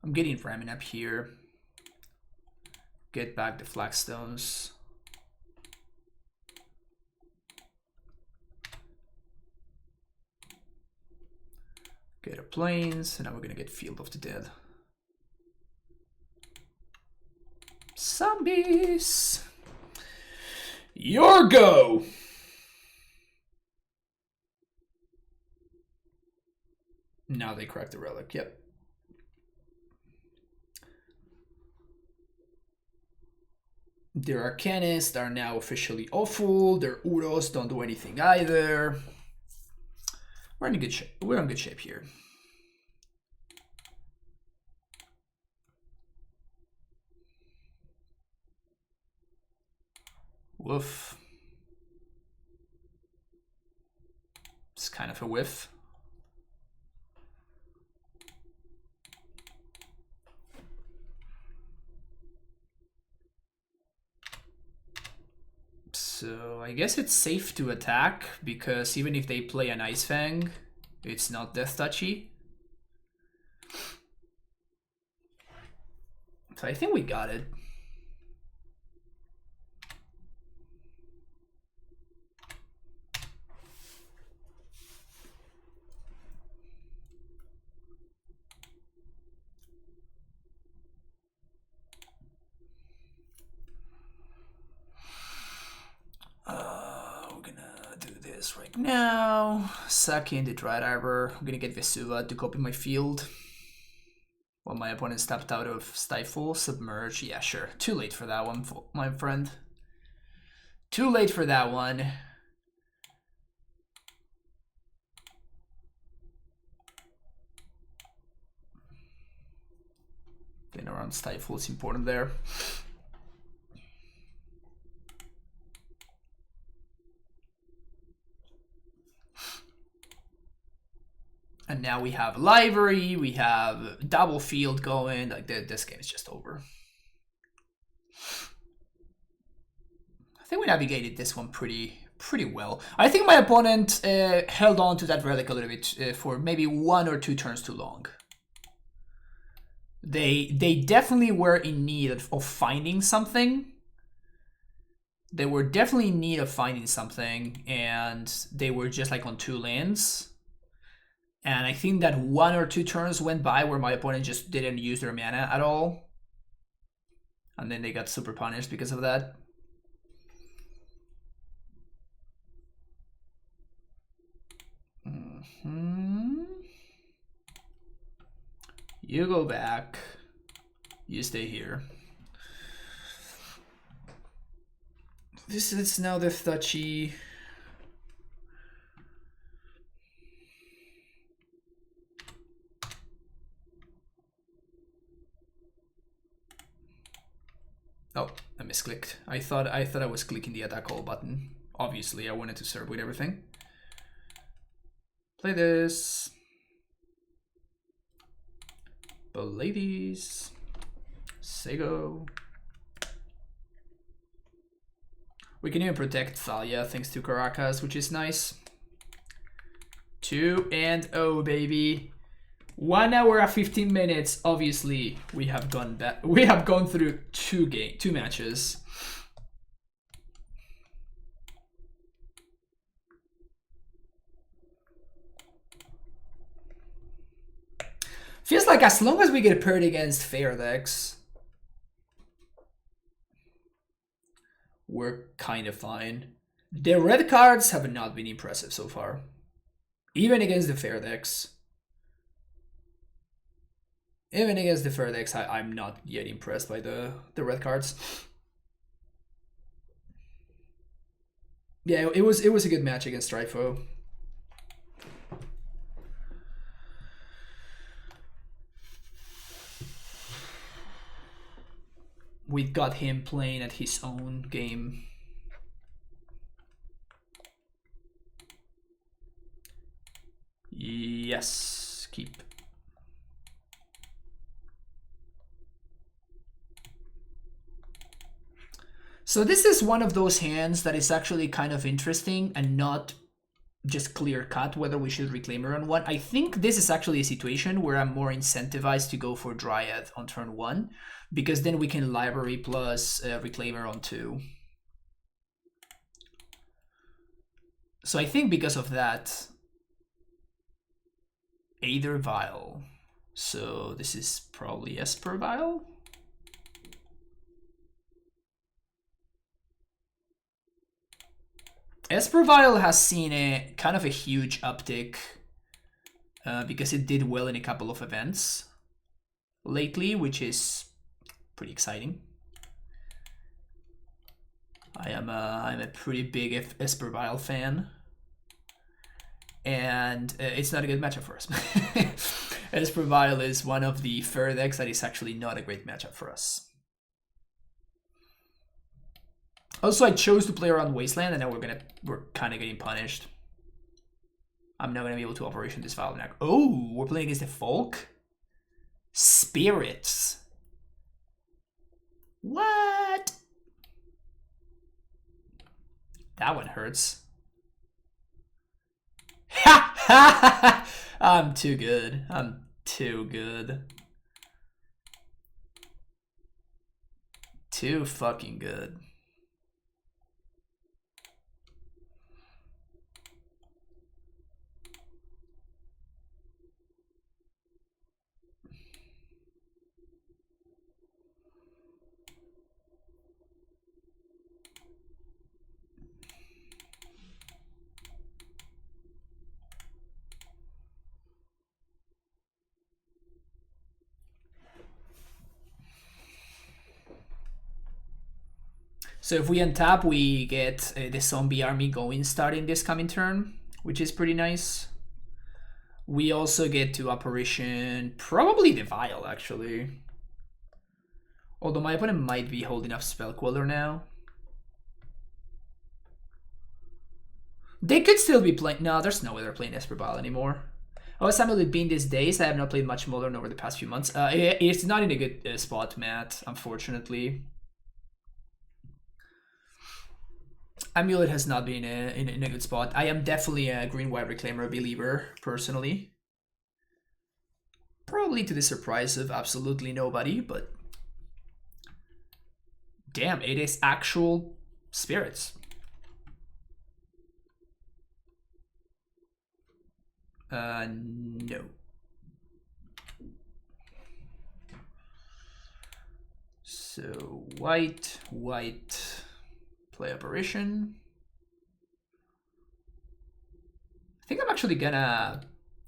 I'm getting ramming up here. Get back the flagstones. Get a plains, and now we're gonna get Field of the Dead. Zombies! Your go! Now they crack the relic, yep. Their Arcanists are now officially awful. Their Uros don't do anything either. We're in good shape. We're in good shape here. Woof. It's kind of a whiff. So I guess it's safe to attack, because even if they play an Ice Fang, it's not death touchy. So I think we got it. We're gonna do this right now. Suck in the Dread Arbor. I'm gonna get Vesuva to copy my field. While my opponent stepped out of Stryfo. Submerge. Yeah, sure. Too late for that one, my friend. Too late for that one. Getting around Stryfo is important there. And now we have library, we have double field going. Like this game is just over. I think we navigated this one pretty well. I think my opponent held on to that relic a little bit for maybe 1 or 2 turns too long. They definitely were in need of finding something. They were definitely in need of finding something, and they were just like on 2 lands. And I think that 1 or 2 turns went by where my opponent just didn't use their mana at all. And then they got super punished because of that. You go back. You stay here. This is now the touchy. Oh, I misclicked. I thought I was clicking the attack all button. Obviously, I wanted to serve with everything. Play this. But ladies, Sego. We can even protect Thalia thanks to Caracas, which is nice. 2-0, baby. 1 hour and 15 minutes. Obviously, we have gone back. We have gone through 2 matches. Feels like as long as we get paired against fair decks, we're kind of fine. The red cards have not been impressive so far, even against the fair decks. Even against the fair decks, I'm not yet impressed by the red cards. Yeah, it was a good match against Stryfo. We got him playing at his own game. Yes, keep. So this is one of those hands that is actually kind of interesting and not just clear cut whether we should Reclaimer on 1. I think this is actually a situation where I'm more incentivized to go for Dryad on turn 1, because then we can Library plus Reclaimer on 2. So I think because of that, Aether Vial. So this is probably Esper Vial. Esper Vial has seen a kind of a huge uptick because it did well in a couple of events lately, which is pretty exciting. I'm a pretty big Esper Vial fan, and it's not a good matchup for us. Esper Vial is one of the fair decks that is actually not a great matchup for us. Also, I chose to play around Wasteland, and now we're kind of getting punished. I'm not gonna be able to operation this file now. Oh, we're playing against the Folk? Spirits. What? That one hurts. Ha ha! I'm too good. I'm too good. Too fucking good. So if we untap, we get the zombie army going starting this coming turn, which is pretty nice. We also get to operation probably the Vial, actually. Although my opponent might be holding up Spell Queller now. They could still be playing... No, there's no way they're playing Esper Vial anymore. Oh, Samuel, it been these days. I have not played much Modern over the past few months. It's not in a good spot, Matt, unfortunately. Amulet has not been in a good spot. I am definitely a Green-White Reclaimer believer, personally. Probably to the surprise of absolutely nobody, but... Damn, it is actual spirits. No. So, white, play operation. I think I'm actually gonna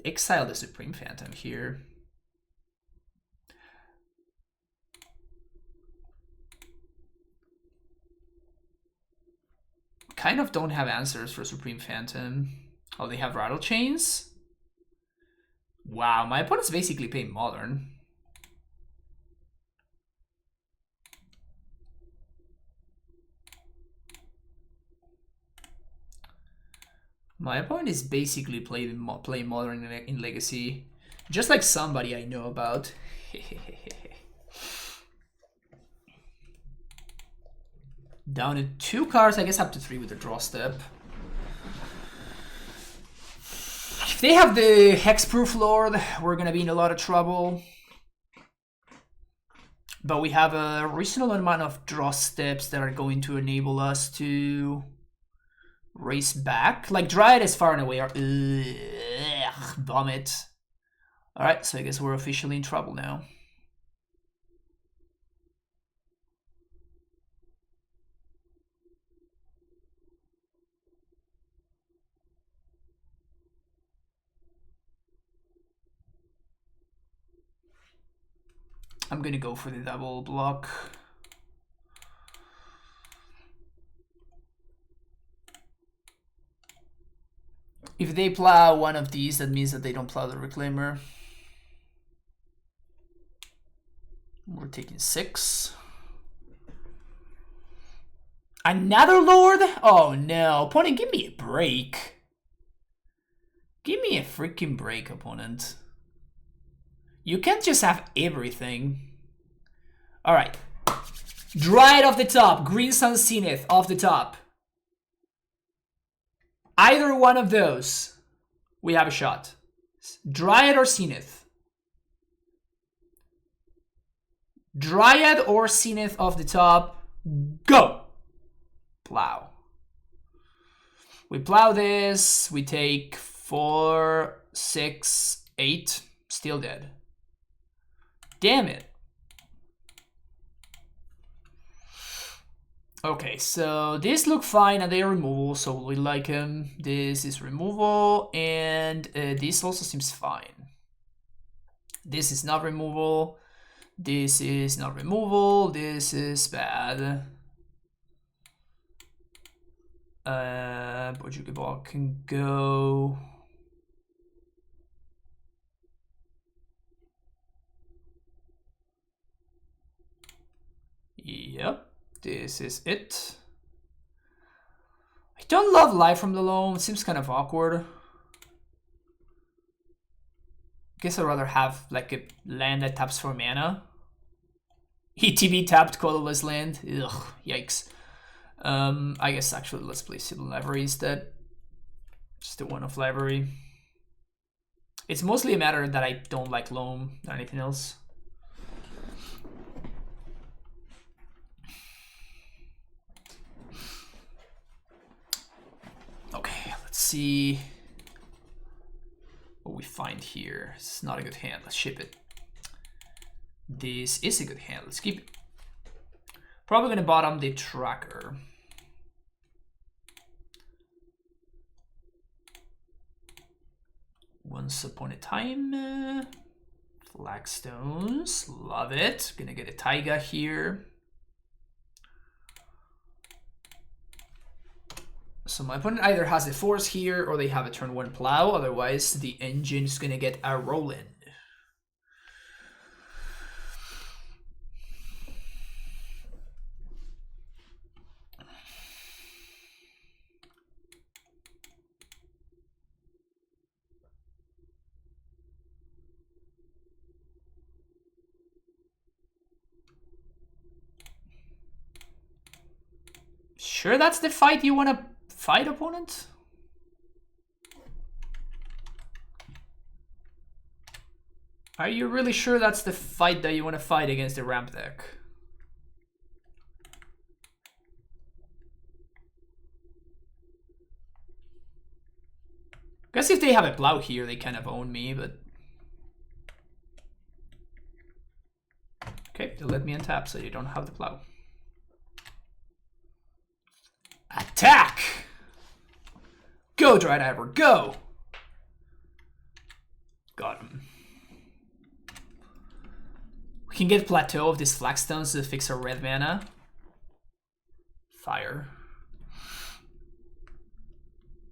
exile the Supreme Phantom here. Kind of don't have answers for Supreme Phantom. Oh, they have Rattle Chains? Wow, my opponent's basically playing Modern. My opponent is basically playing Modern in Legacy. Just like somebody I know about. Down to 2 cards, I guess up to 3 with the draw step. If they have the Hexproof Lord, we're gonna be in a lot of trouble. But we have a reasonable amount of draw steps that are going to enable us to race back. Like, Dryad is far and away our... vomit. Alright, so I guess we're officially in trouble now. I'm gonna go for the double block. If they plow one of these, that means that they don't plow the Reclaimer. We're taking 6. Another Lord? Oh no, opponent, give me a break. Give me a freaking break, opponent. You can't just have everything. Alright. Dryad off the top. Green Sun Zenith off the top. Either one of those, we have a shot. Dryad or Zenith. Dryad or Zenith off the top. Go! Plow. We plow this. We take 4, 6, 8. Still dead. Damn it. Okay, so this look fine and they are removal, so we like them. This is removal, and this also seems fine. This is not removal. This is not removal. This is bad. Bojuki Ball can go. Yep, this is it. Don't love life from the loam. Seems kind of awkward. Guess I'd rather have like a land that taps for mana. ETB tapped colorless land. Ugh, yikes. I guess actually let's play Sibling Library instead. Just a one-off library. It's mostly a matter that I don't like loam than anything else. Okay, let's see what we find here. It's not a good hand. Let's ship it. This is a good hand. Let's keep it. Probably gonna bottom the tracker. Once upon a time. Flagstones. Love it. Gonna get a taiga here. So my opponent either has a force here or they have a turn 1 plow. Otherwise, the engine is gonna get a roll-in. Sure, that's the fight you want to fight, opponent? Are you really sure that's the fight that you want to fight against the ramp deck? Guess if they have a plow here, they kind of own me, but... Okay, they'll let me untap, so you don't have the plow. Attack! Go, Dry Diver, go! Got him. We can get Plateau of these Flagstones to fix our red mana. Fire.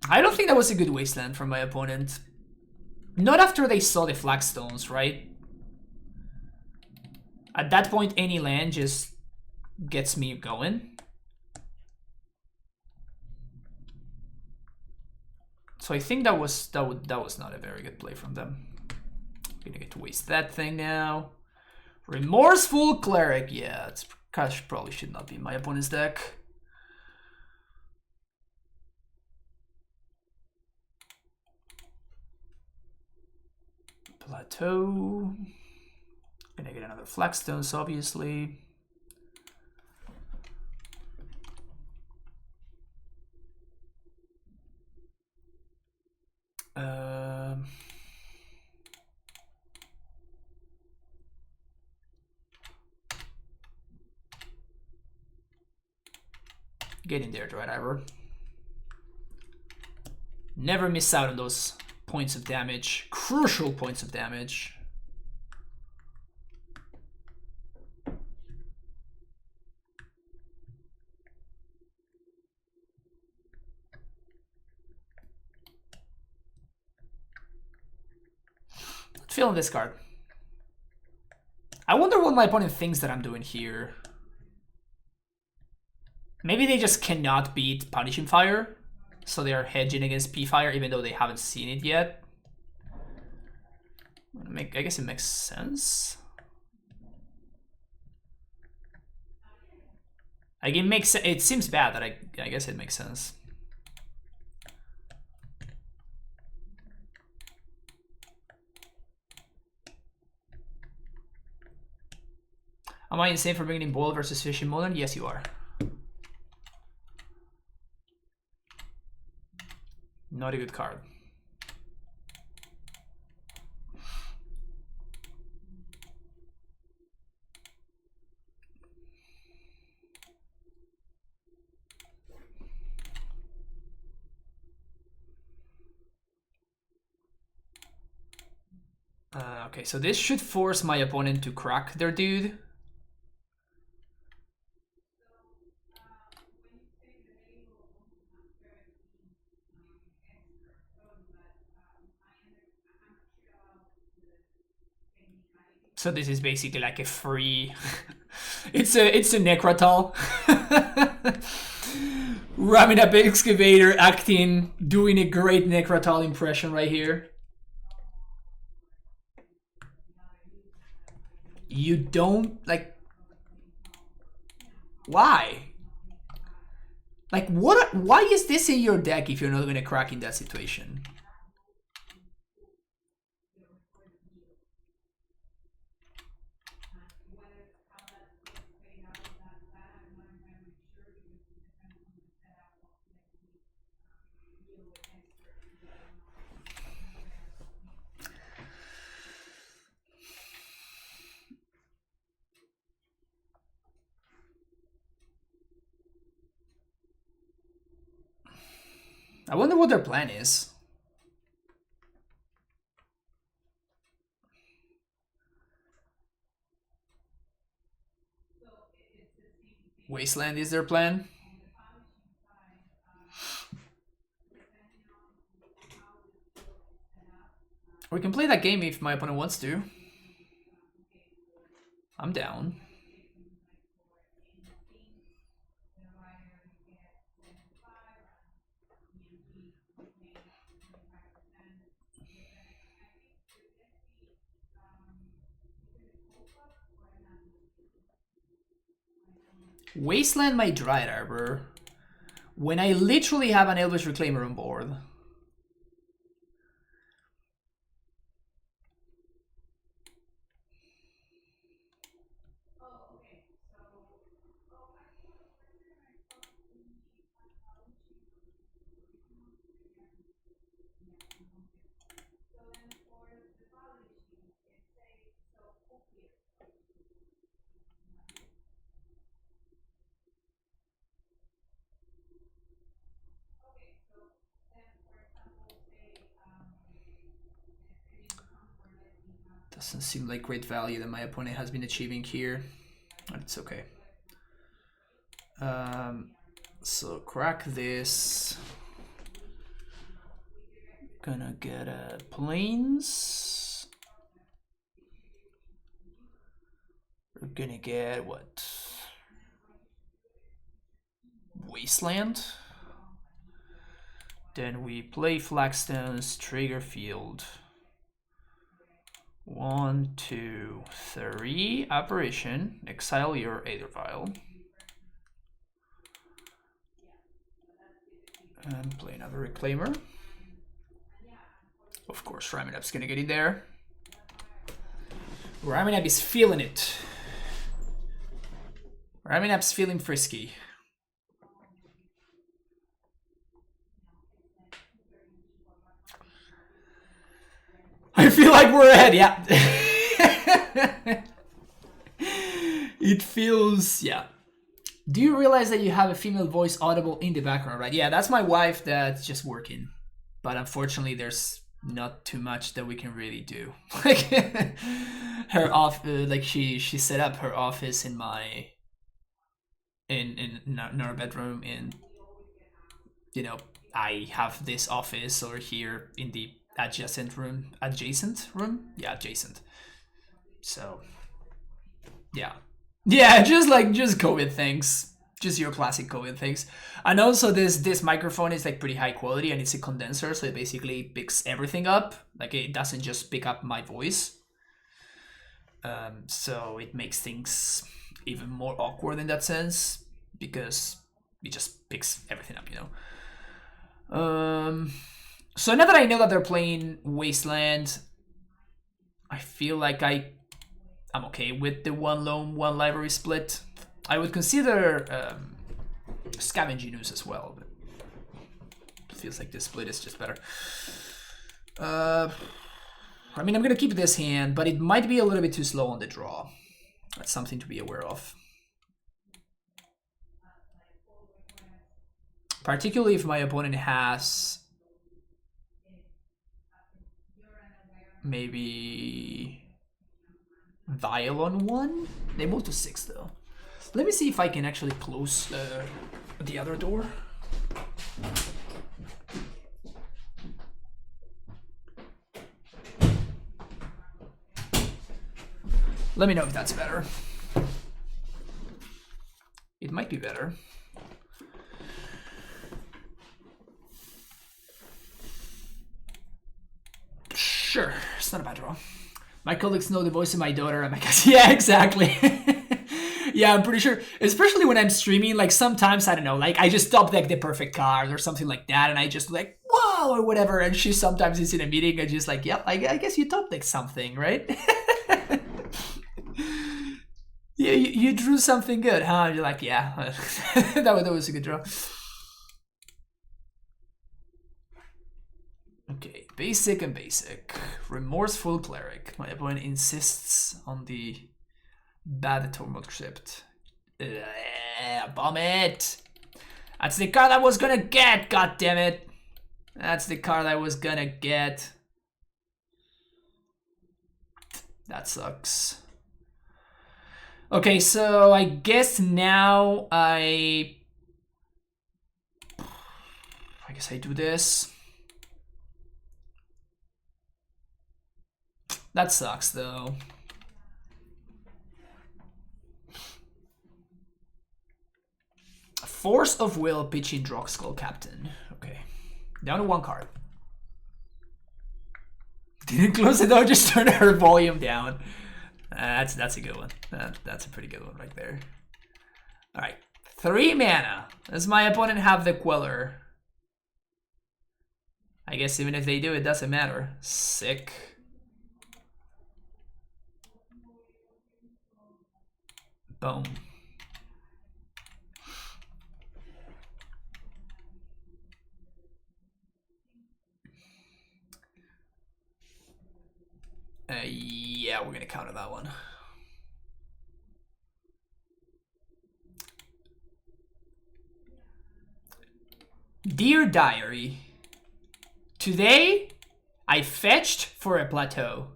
I don't think that was a good wasteland from my opponent. Not after they saw the Flagstones, right? At that point, any land just gets me going. So I think that was not a very good play from them. Gonna get to waste that thing now. Remorseful Cleric. Yeah, it's probably should not be in my opponent's deck. Plateau. Gonna get another Flagstones, obviously. Get in there, Dry Diver. Never miss out on those points of damage. Crucial points of damage. Feeling this card. I wonder what my opponent thinks that I'm doing here. Maybe they just cannot beat Punishing Fire, so they are hedging against P-Fire even though they haven't seen it yet. I guess it makes sense. Like it seems bad that I guess it makes sense. Am I insane for bringing in Boil versus Fish in Modern? Yes, you are. Not a good card. Okay, so this should force my opponent to crack their dude. So this is basically like a free... it's a Necrotal. Ramming up excavator, acting, doing a great Necrotal impression right here. You don't, like... Why? Like, what? Why is this in your deck if you're not gonna crack in that situation? I wonder what their plan is. Wasteland is their plan. We can play that game if my opponent wants to. I'm down. Wasteland my Dryad Arbor when I literally have an Elvish Reclaimer on board. Doesn't seem like great value that my opponent has been achieving here. But it's okay. So crack this. Gonna get a plains. We're gonna get what? Wasteland. Then we play Flagstones, trigger field. 1, 2, 3. Apparition. Exile your Aether Vial. And play another Reclaimer. Of course, Raminap's gonna get in there. Raminap is feeling it. Raminap's feeling frisky. I feel like we're ahead, yeah. It feels, yeah. Do you realize that you have a female voice audible in the background, right? Yeah, that's my wife that's just working. But unfortunately, there's not too much that we can really do. Like her like she set up her office in my in our bedroom, and you know, I have this office over here in the adjacent room. Yeah, adjacent. So yeah, just COVID things, just your classic COVID things. And also this microphone is like pretty high quality, and it's a condenser, so it basically picks everything up. Like it doesn't just pick up my voice, so it makes things even more awkward in that sense, because it just picks everything up, you know. So now that I know that they're playing Wasteland, I feel like I'm okay with the 1 loam, 1 library split. I would consider Scavenging Ooze as well, but it feels like this split is just better. I mean, I'm gonna keep this hand, but it might be a little bit too slow on the draw. That's something to be aware of. Particularly if my opponent has maybe Vial on 1. They move to 6 though. Let me see if I can actually close the other door. Let me know if that's better. It might be better. Sure, it's not a bad draw. My colleagues know the voice of my daughter. I'm like, yeah, exactly. Yeah, I'm pretty sure, especially when I'm streaming, like sometimes, I don't know, like I just top deck the perfect card or something like that, and I just like, wow, or whatever, and she sometimes is in a meeting and just like, yep, I guess you top deck something, right? you drew something good, huh? You're like, yeah, that was a good draw. Okay, basic and basic. Remorseful Cleric. My opponent insists on the bad Tormod Crypt. Bomb it! That's the card I was gonna get, god damn it! That's the card I was gonna get. That sucks. Okay, so I guess now I guess I do this. That sucks though. Force of Will, pitching Droxkull Captain. Okay. Down to one card. Didn't close the door, just turned her volume down. That's a good one. That's a pretty good one right there. Alright. 3 mana. Does my opponent have the Queller? I guess even if they do, it doesn't matter. Sick. Boom. Yeah, we're gonna counter that one. Dear Diary, today I fetched for a plateau.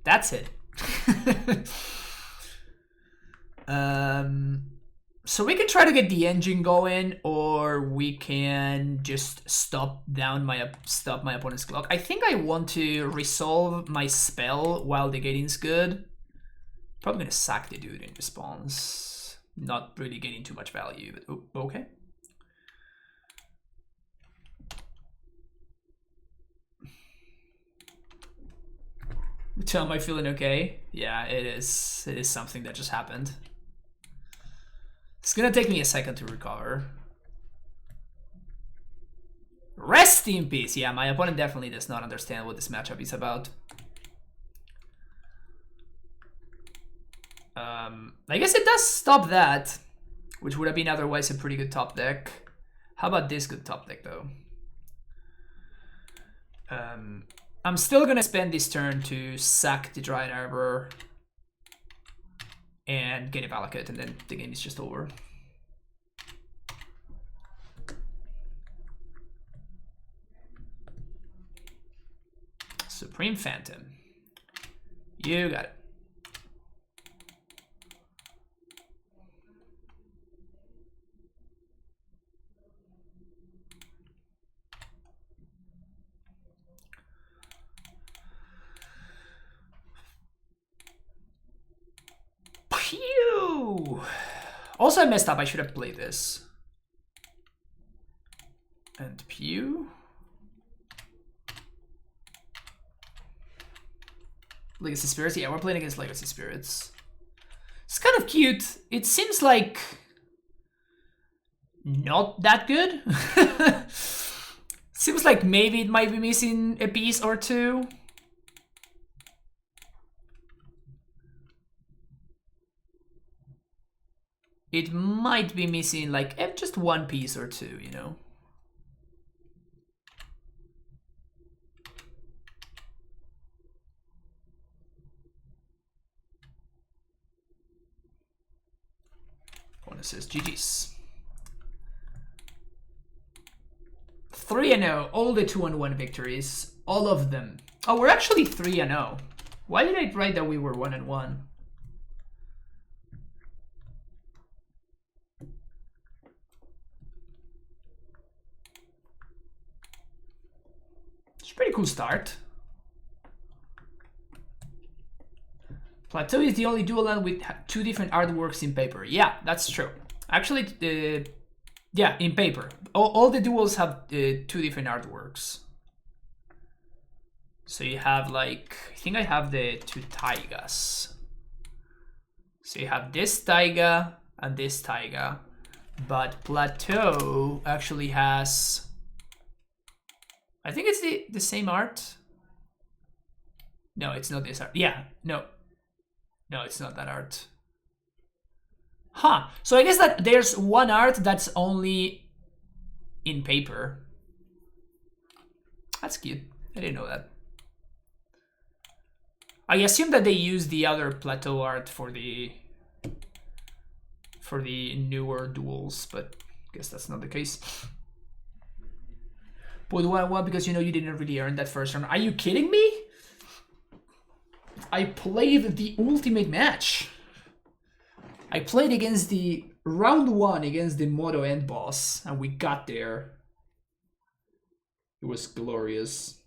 That's it. So we can try to get the engine going, or we can just stop my opponent's clock. I think I want to resolve my spell while the gating's good. Probably gonna sack the dude in response. Not really getting too much value, but okay. Tell am I feeling okay? Yeah, it is. It is something that just happened. It's gonna take me a second to recover. Rest in peace. Yeah, my opponent definitely does not understand what this matchup is about. I guess it does stop that, which would have been otherwise a pretty good top deck. How about this good top deck though? I'm still gonna spend this turn to sack the Dryad Arbor and get a Valakut, and then the game is just over. Supreme Phantom. You got it. Pew! Also, I messed up. I should have played this. And pew. Legacy Spirits? Yeah, we're playing against Legacy Spirits. It's kind of cute. It seems like not that good. Seems like maybe it might be missing a piece or two. It might be missing like just one piece or two, you know? One says GG's. 3-0, all the 2-1 victories, all of them. Oh, we're actually 3-0. Why did I write that we were 1-1? It's a pretty cool start. Plateau is the only dual land with 2 different artworks in paper. Yeah, that's true. Actually, yeah, in paper. All the duels have 2 different artworks. So you have like, I think I have the 2 taigas. So you have this taiga and this taiga. But Plateau actually has, I think it's the same art. No, it's not this art. Yeah, no. No, it's not that art. Huh. So I guess that there's one art that's only in paper. That's cute. I didn't know that. I assume that they use the other Plateau art for the newer duels, but I guess that's not the case. Put 1-1 because you know you didn't really earn that first round. Are you kidding me? I played the ultimate match. I played against the round 1 against the Moto End boss, and we got there. It was glorious.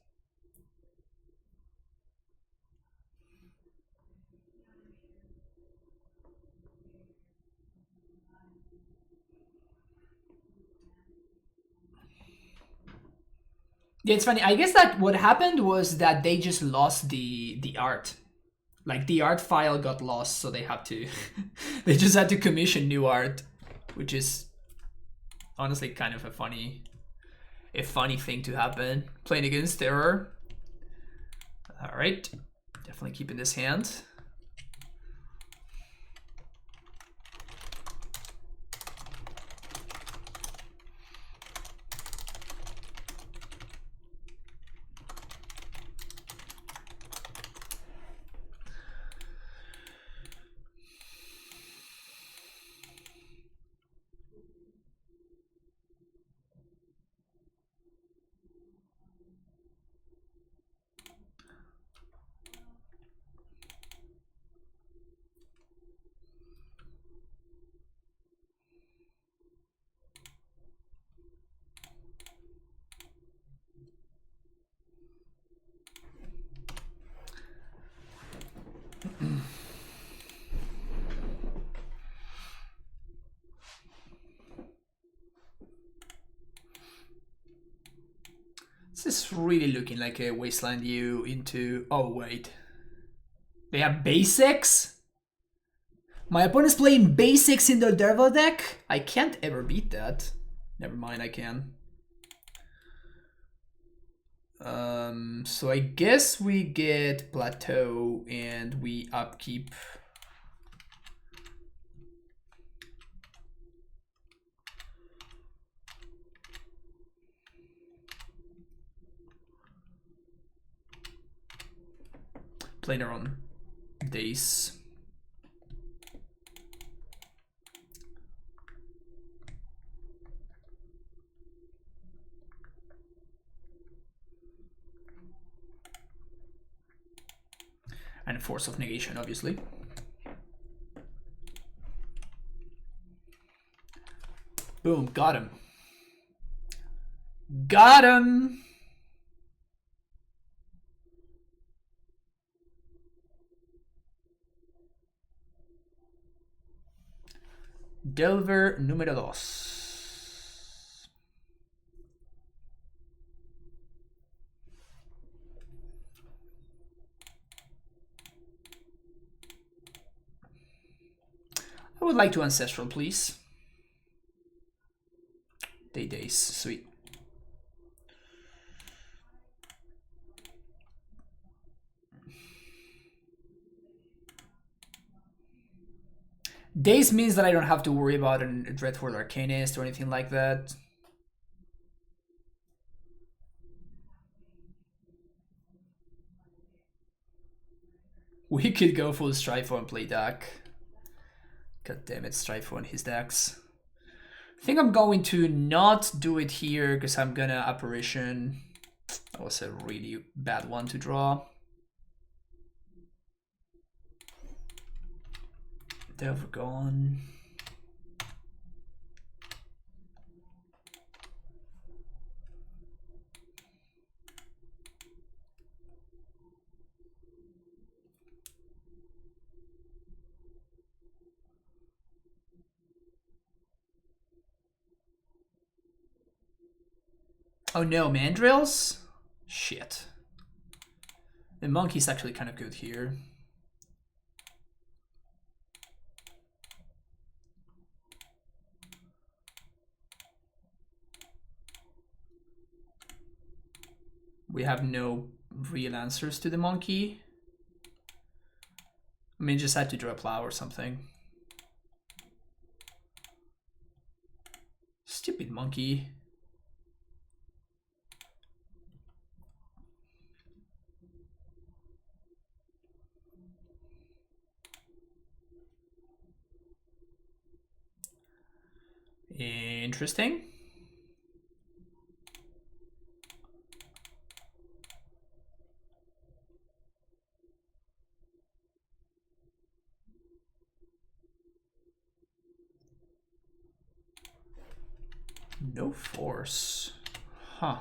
Yeah, it's funny. I guess that what happened was that they just lost the art. Like the art file got lost, so they had to they just had to commission new art, which is honestly kind of a funny thing to happen. Playing against Terror. All right, definitely keeping this hand. This is really looking like a Wasteland U into... Oh, wait. They have basics? My opponent's playing basics in their Dervo deck? I can't ever beat that. Never mind, I can. So I guess we get Plateau and we upkeep. Playing our own days. And Force of Negation, obviously. Boom, got him. Got him! Delver número 2. I would like to Ancestral, please. Days, sweet. Days means that I don't have to worry about a Dreadfort Arcanist or anything like that. We could go full Stryfo and play deck. God damn it, Stryfo and his decks. I think I'm going to not do it here because I'm gonna Apparition. That was a really bad one to draw. Delver gone. Oh no, mandrills? Shit. The monkey's actually kind of good here. We have no real answers to the monkey. I mean, just had to draw a plow or something. Stupid monkey. Interesting. No force. Huh.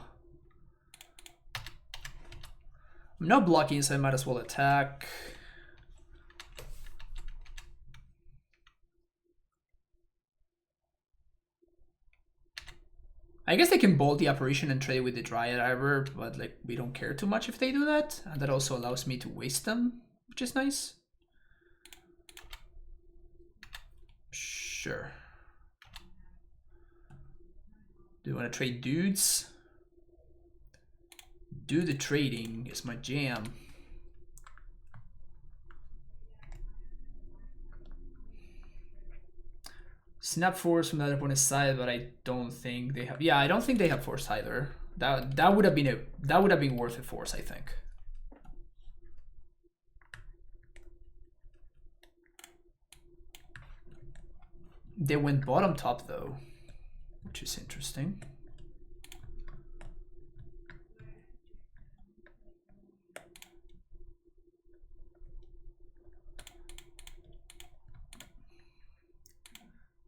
I'm not blocking, so I might as well attack. I guess they can bolt the apparition and trade with the Dryad Arbor, but like we don't care too much if they do that. And that also allows me to waste them, which is nice. Sure. Do you want to trade dudes? Do the trading is my jam. Snap force from the other opponent's side, but I don't think they have. Yeah, I don't think they have force either. That would have been worth a force, I think. They went bottom top though, which is interesting.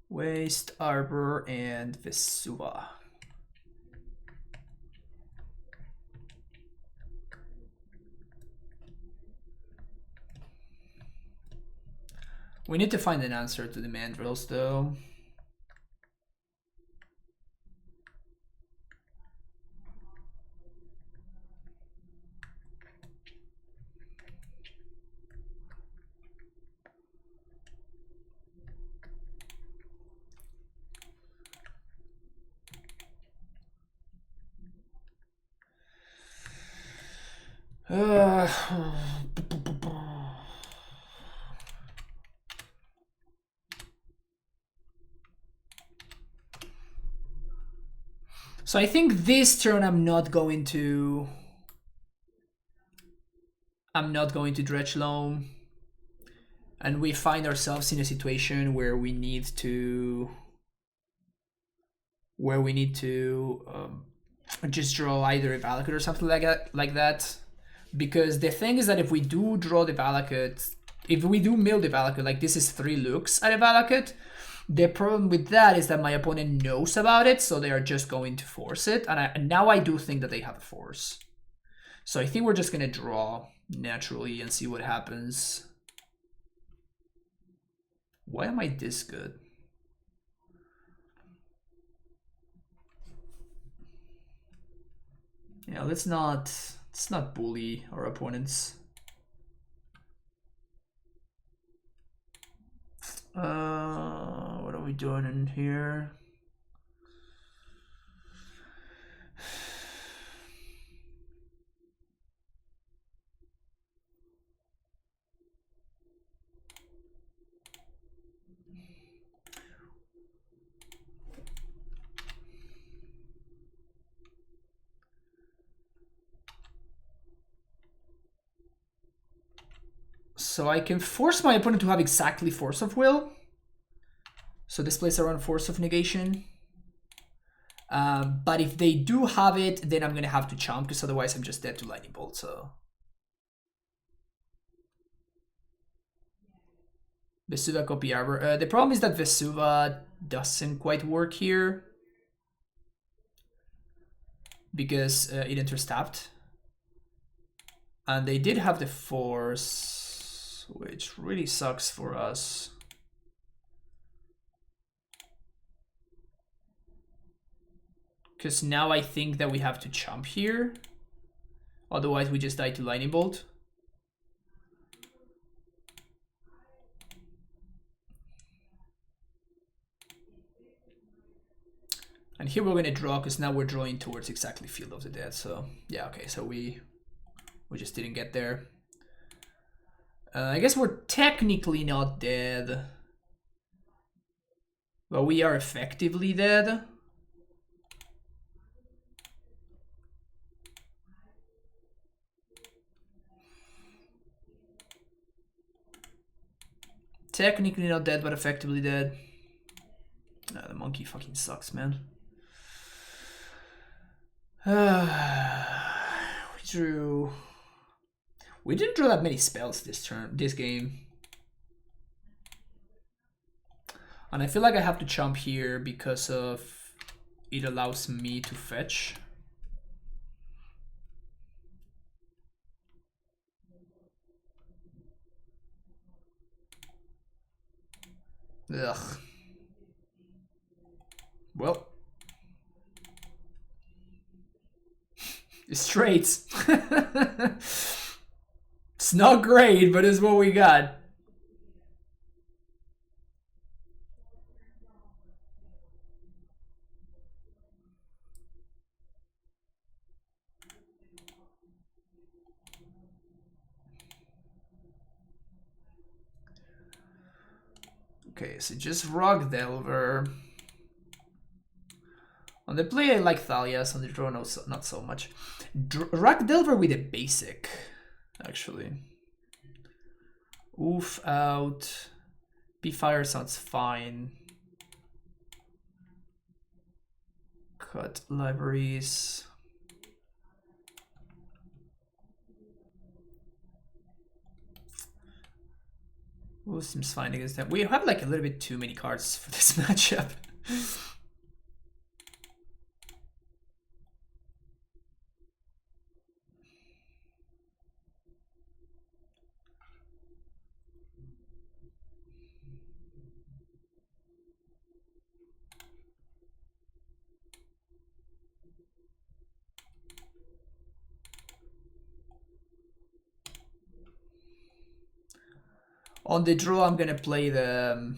Waste, Arbor, and Vesuva. We need to find an answer to the mandrills though. So I think this turn I'm not going to Dredge Loam. And we find ourselves in a situation where we need to just draw either a Valakut or something like that. Because the thing is that if we do draw the Valakut, if we do mill the Valakut, like this is 3 looks at a Valakut, the problem with that is that my opponent knows about it, so they are just going to force it. And now I do think that they have a force. So I think we're just gonna draw naturally and see what happens. Why am I this good? Yeah, let's not bully our opponents. What are we doing in here? So I can force my opponent to have exactly Force of Will. So this plays around Force of Negation. But if they do have it, then I'm going to have to chomp, because otherwise I'm just dead to Lightning Bolt. So Vesuva copy Arbor. The problem is that Vesuva doesn't quite work here, because it enters tapped. And they did have the Force, which really sucks for us. Because now I think that we have to chump here. Otherwise we just die to Lightning Bolt. And here we're going to draw, because now we're drawing towards exactly Field of the Dead. So yeah, okay, so we just didn't get there. I guess we're technically not dead. But we are effectively dead. Technically not dead, but effectively dead. The monkey fucking sucks, man. We drew... We didn't draw that many spells this game. And I feel like I have to chump here because of it allows me to fetch. Ugh. Well. Straight. It's not great, but it's what we got. Okay, so just Rock Delver. On the play, I like Thalias. On the draw, no, not so much. Rock Delver with a basic, actually. Oof out. B-Fire sounds fine. Cut libraries. Ooh, seems fine against them. We have like a little bit too many cards for this matchup. On the draw, I'm gonna play the...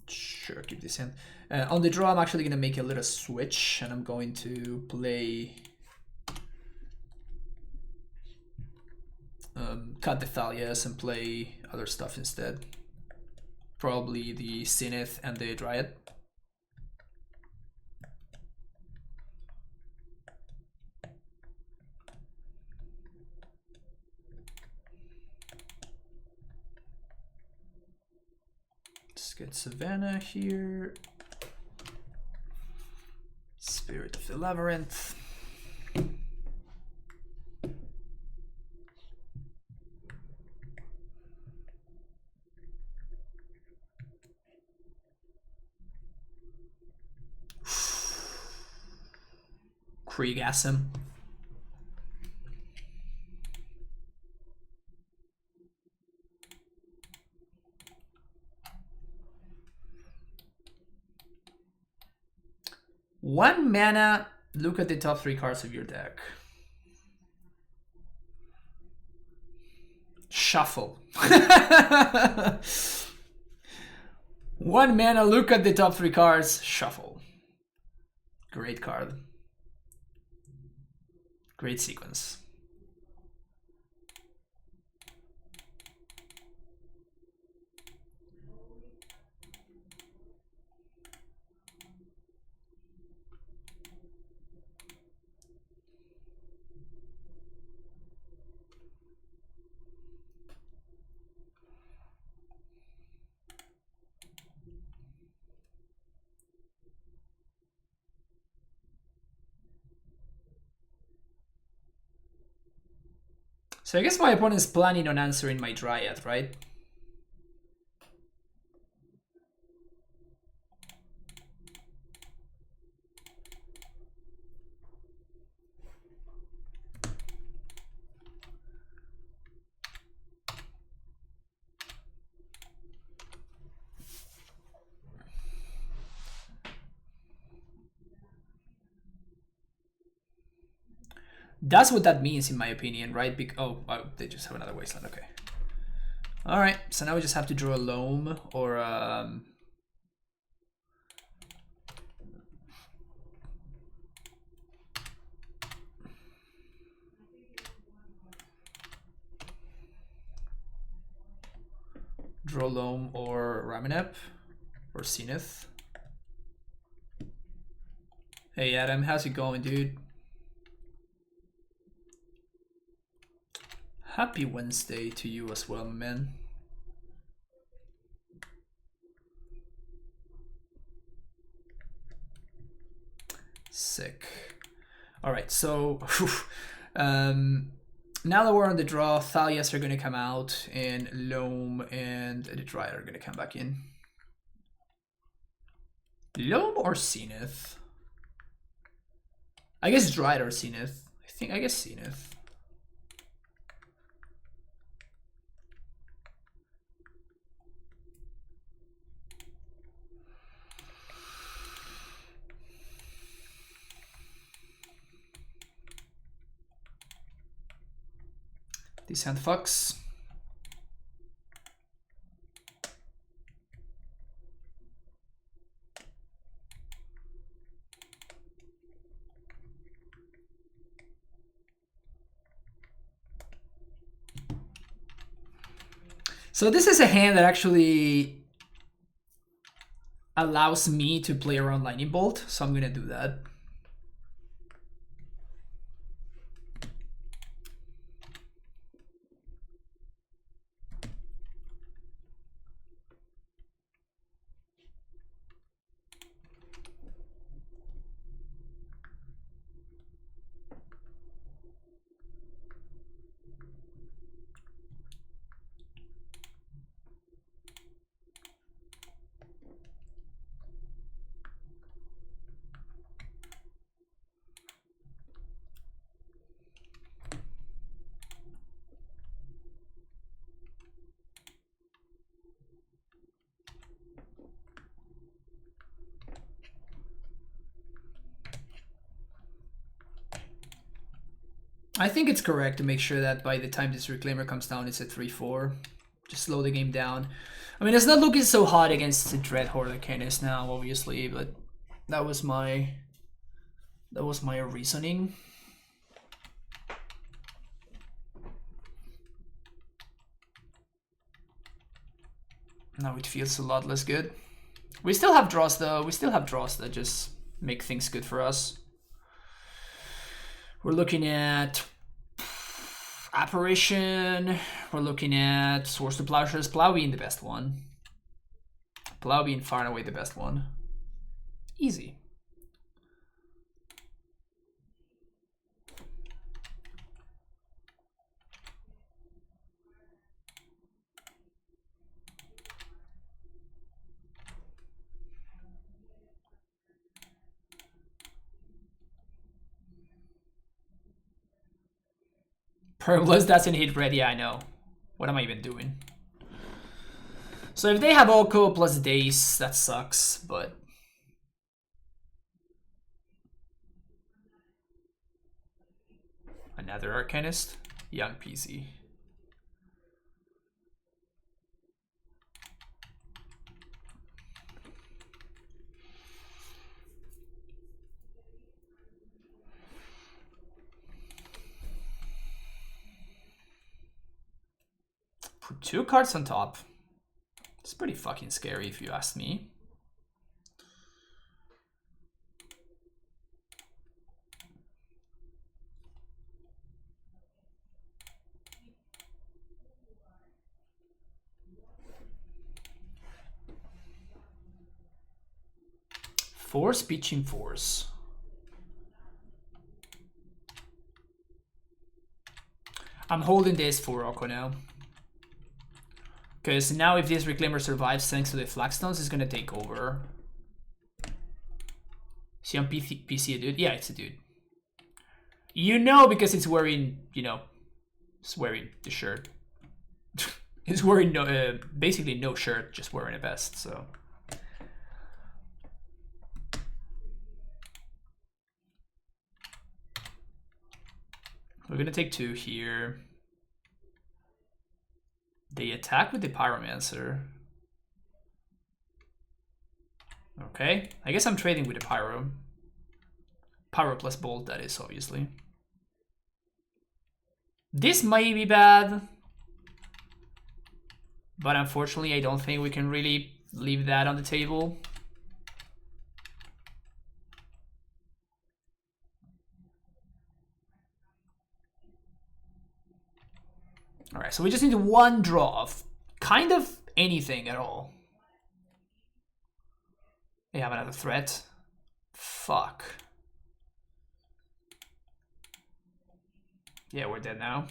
Sure, keep this in. On the draw, I'm actually gonna make a little switch, and I'm going to play... cut the Thalias and play other stuff instead. Probably the Zenith and the Dryad. Let's get Savannah here. Spirit of the Labyrinth. Kriegasm. One mana, look at the top 3 cards of your deck. Shuffle. One mana, look at the top 3 cards, shuffle. Great card. Great sequence. So I guess my opponent is planning on answering my Dryad, right? That's what that means in my opinion, right? Oh, they just have another wasteland, okay. All right, so now we just have to draw a loam or draw loam or Raminep or Zenith. Hey Adam, how's it going, dude? Happy Wednesday to you as well, man. Sick. All right, so now that we're on the draw, Thalias are going to come out, and Loam and the Dryad are going to come back in. Loam or Zenith? I guess Dryad or Zenith. I guess Zenith. Decent fucks. So this is a hand that actually allows me to play around Lightning Bolt, so I'm gonna do that. I think it's correct to make sure that by the time this Reclaimer comes down, it's at 3-4. Just slow the game down. I mean, it's not looking so hot against the Dreadhorde Arcanist now, obviously, but that was my reasoning. Now it feels a lot less good. We still have draws though. We still have draws that just make things good for us. We're looking at Apparition. We're looking at Source to Plowshares. Plow being the best one. Plow being far and away the best one. Easy. Perbless doesn't hit red, yeah, I know. What am I even doing? So if they have Oko plus Dace, that sucks, but... Another Arcanist? Young PC. Put 2 cards on top. It's pretty fucking scary if you ask me. Force, Pitching Force. I'm holding this for Oko now. Because now if this Reclaimer survives thanks to the Flagstones, it's gonna take over. See on PC a dude? Yeah, it's a dude. You know, because it's wearing, you know, it's wearing the shirt. It's wearing no, basically no shirt, just wearing a vest, so. We're gonna take 2 here. They attack with the Pyromancer. Okay, I guess I'm trading with the Pyro. Pyro plus Bolt, that is, obviously. This might be bad. But unfortunately, I don't think we can really leave that on the table. All right, so we just need 1 draw of kind of anything at all. They have another threat. Fuck. Yeah, we're dead now.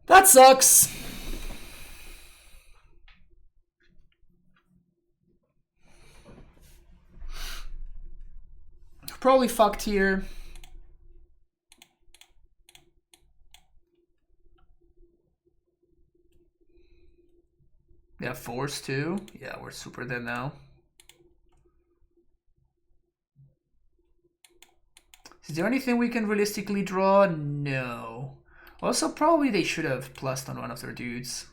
That sucks. Probably fucked here. Yeah, force too. Yeah, we're super dead now. Is there anything we can realistically draw? No. Also, probably they should have plussed on one of their dudes.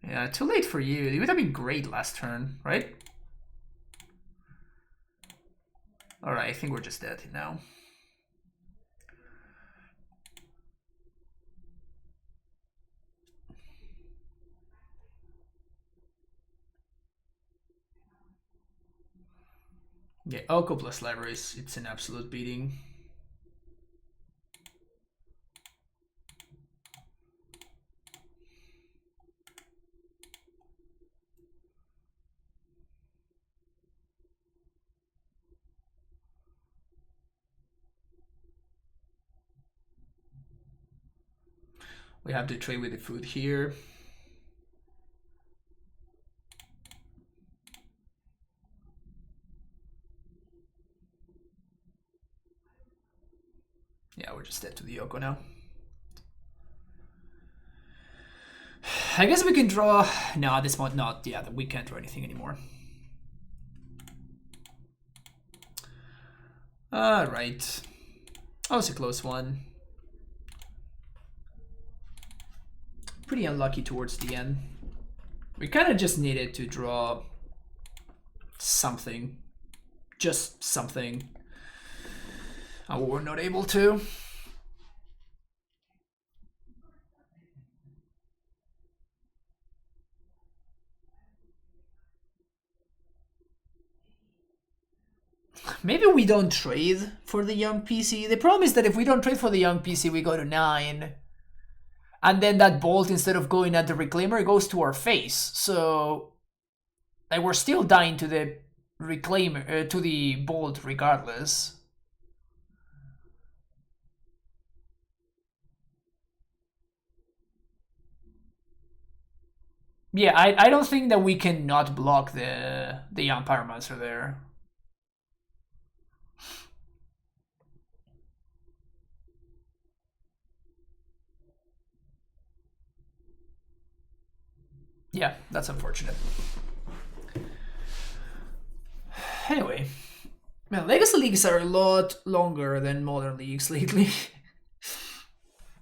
Yeah, too late for you. It would have been great last turn, right? Alright, I think we're just dead now. Yeah, Oko plus libraries, it's an absolute beating. We have to trade with the food here. Yeah, we're just dead to the Yoko now. I guess we can draw... No, at this point, not. Yeah, we can't draw anything anymore. Alright. That was a close one. Pretty unlucky towards the end. We kind of just needed to draw something. Just something. And we were not able to. Maybe we don't trade for the young PC. The problem is that if we don't trade for the young PC, we go to 9. And then that bolt, instead of going at the reclaimer, goes to our face. So like, we're still dying to the reclaimer, to the bolt regardless. Yeah, I don't think that we can not block the young Pyromancer there. Yeah, that's unfortunate. Anyway, man, Legacy Leagues are a lot longer than Modern Leagues lately.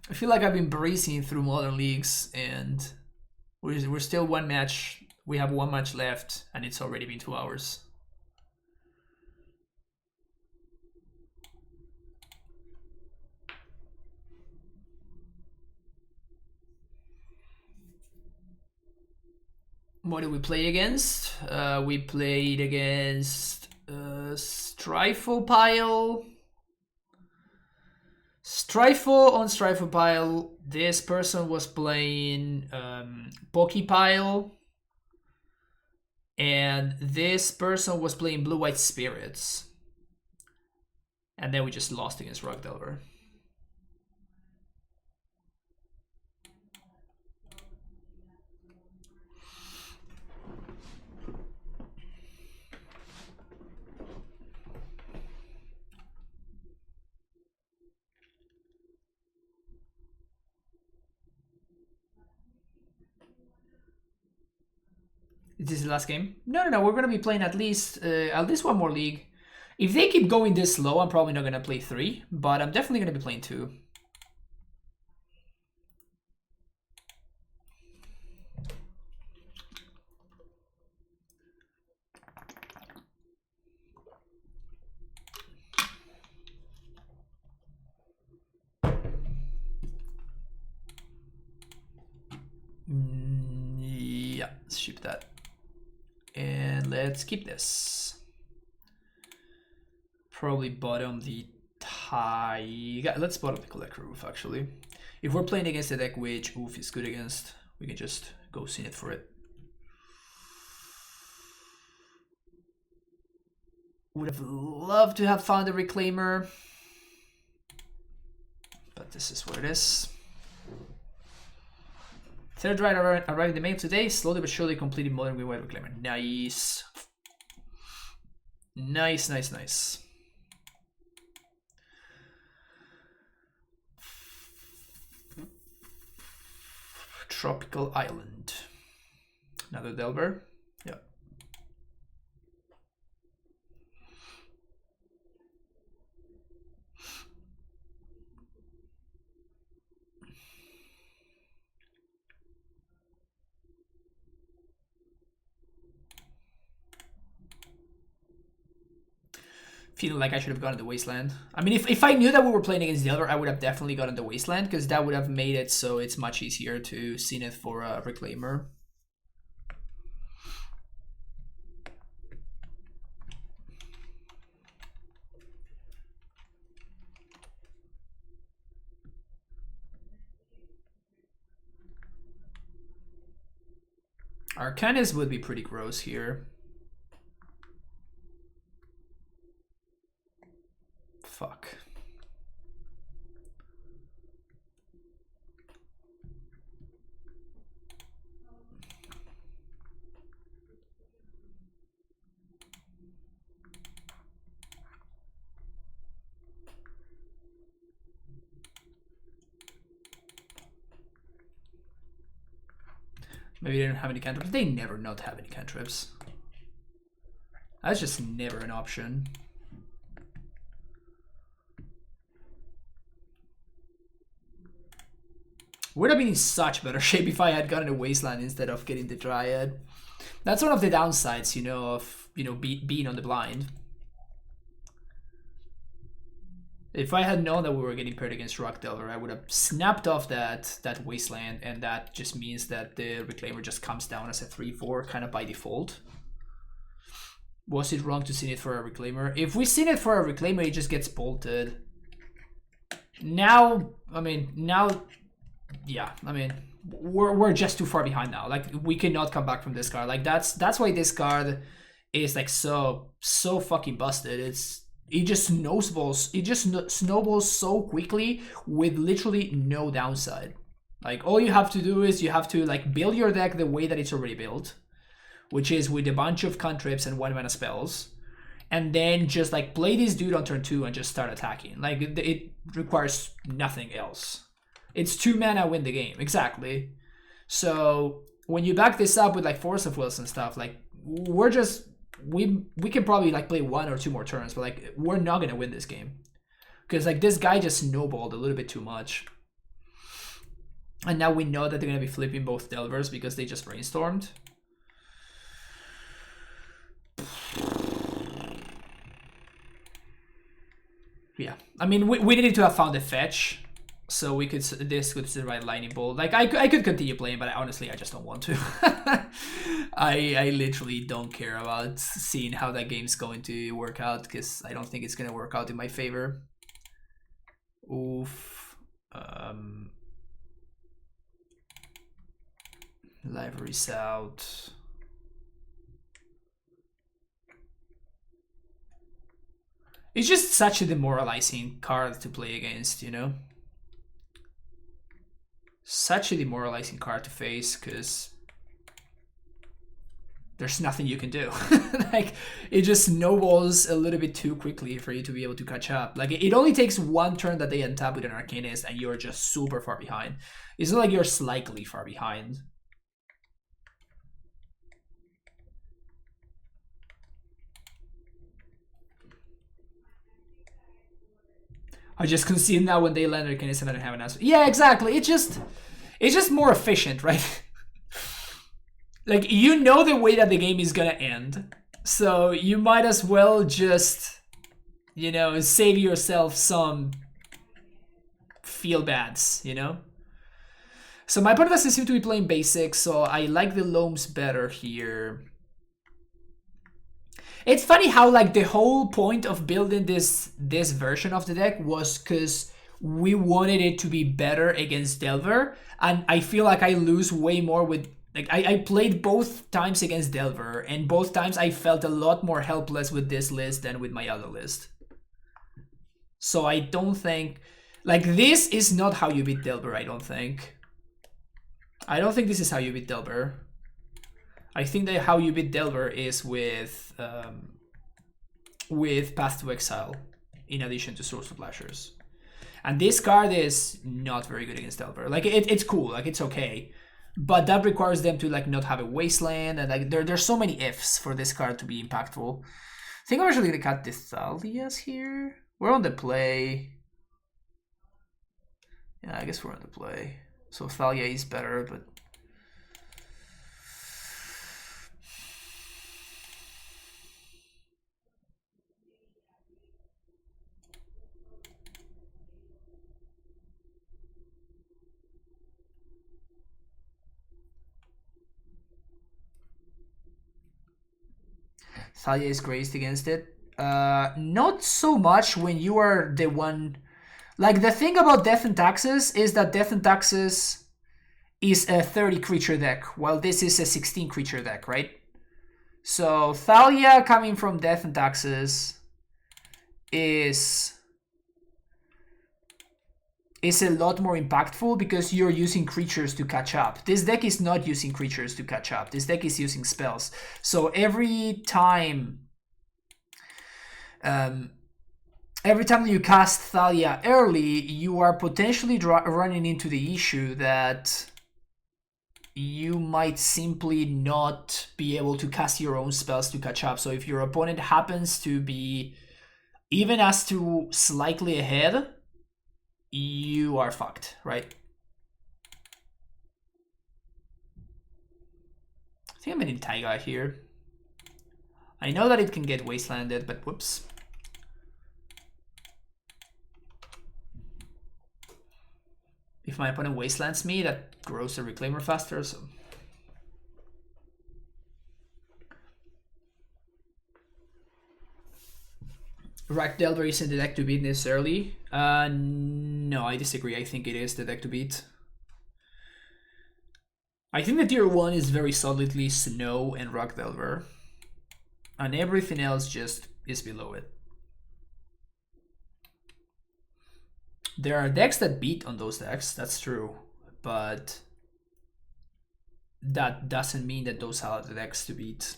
I feel like I've been breezing through Modern Leagues and we're still 1 match. We have 1 match left and it's already been 2 hours. What did we play against? We played against Stryfo pile. Stryfo on Stryfo pile. This person was playing Poke pile. And this person was playing Blue-White Spirits. And then we just lost against Rock Delver. Is this the last game? No. We're gonna be playing at least one more league. If they keep going this slow, I'm probably not gonna play 3, but I'm definitely gonna be playing 2. Yeah, let's ship that. And let's keep this. Probably bottom the tie. Let's bottom the collector roof actually. If we're playing against a deck which Oof is good against, we can just go sin it for it. Would have loved to have found a reclaimer, but this is what it is. Third ride arrived in the mail today, slowly but surely completing modern green white reclaimer. Nice. Nice. Tropical Island. Another Delver. Yeah. Feeling like I should have gotten the Wasteland. I mean, if I knew that we were playing against the other, I would have definitely gotten the Wasteland, because that would have made it so it's much easier to sin it for a Reclaimer. Arcanist would be pretty gross here. Fuck. Maybe they don't have any cantrips. They never not have any cantrips. That's just never an option. Would have been in such better shape if I had gotten a Wasteland instead of getting the Dryad. That's one of the downsides, of being on the blind. If I had known that we were getting paired against Rock Delver, I would have snapped off that Wasteland, and that just means that the Reclaimer just comes down as a 3/4 kind of by default. Was it wrong to sin it for a Reclaimer? If we sin it for a Reclaimer, it just gets bolted. Now, yeah, we're just too far behind now. Like, we cannot come back from this card. Like, that's why this card is like so fucking busted. It just snowballs so quickly with literally no downside. Like, all you have to do is you have to like build your deck the way that it's already built, which is with a bunch of cantrips and 1-mana spells, and then just like play this dude on turn 2 and just start attacking. Like, it requires nothing else. It's 2 mana, win the game. Exactly. So when you back this up with like Force of Wills and stuff, like, we're just we can probably like play 1 or 2 more turns, but like, we're not gonna win this game because like this guy just snowballed a little bit too much. And now we know that they're gonna be flipping both Delvers because they just brainstormed. Yeah, I mean, we needed to have found a fetch, so we could this could survive Lightning Bolt. Like, I could continue playing, but honestly, I just don't want to. I literally don't care about seeing how that game's going to work out, because I don't think it's gonna work out in my favor. Oof. Library's out. It's just such a demoralizing card to play against, Such a demoralizing card to face, because there's nothing you can do. Like, it just snowballs a little bit too quickly for you to be able to catch up. Like, it only takes 1 turn that they untap with an Arcanist and you're just super far behind. It's not like you're slightly far behind. I just concede now when they land their cannons and I don't have an answer. Yeah, exactly. It's just more efficient, right? Like, you know the way that the game is gonna end. So you might as well just, you know, save yourself some feel bads, you know? So my opponent doesn't seem to be playing basic, so I like the loams better here. It's funny how, like, the whole point of building this version of the deck was because we wanted it to be better against Delver, and I feel like I lose way more with, like, I played both times against Delver, and both times I felt a lot more helpless with this list than with my other list. So I don't think, like, this is not how you beat Delver, I don't think. I don't think this is how you beat Delver. I think that how you beat Delver is with Path to Exile, in addition to Source of Lashers. And this card is not very good against Delver. Like, it's cool, like, it's okay. But that requires them to, like, not have a Wasteland, and, like, there's so many ifs for this card to be impactful. I think I'm actually gonna cut the Thalias here. We're on the play. Yeah, I guess we're on the play. So Thalia is better, but... Thalia is grazed against it. Not so much when you are the one... Like, the thing about Death and Taxes is that Death and Taxes is a 30 creature deck, while this is a 16 creature deck, right? So Thalia coming from Death and Taxes is a lot more impactful because you're using creatures to catch up. This deck is not using creatures to catch up. This deck is using spells. So every time you cast Thalia early, you are potentially running into the issue that you might simply not be able to cast your own spells to catch up. So if your opponent happens to be even as to slightly ahead, you are fucked, right? I think I'm in Taiga here. I know that it can get wastelanded, but whoops. If my opponent wastelands me, that grows the Reclaimer faster, so... Rack Delver isn't the deck to beat necessarily. No, I disagree. I think it is the deck to beat. I think the tier 1 is very solidly Snow and Rock Delver. And everything else just is below it. There are decks that beat on those decks, that's true. But that doesn't mean that those are the decks to beat.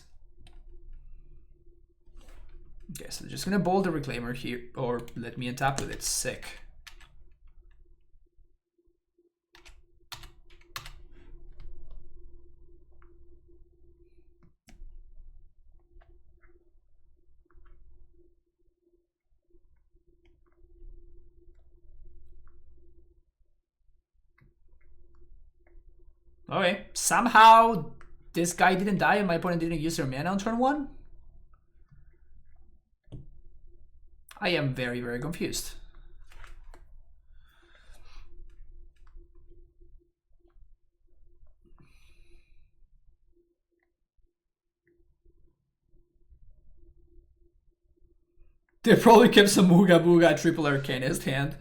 Okay, so just gonna bold the Reclaimer here, or let me untap with it. Sick. Okay, somehow this guy didn't die and my opponent didn't use their mana on turn 1? I am very, very confused. They probably kept some Mooga Booga triple Arcanist hand.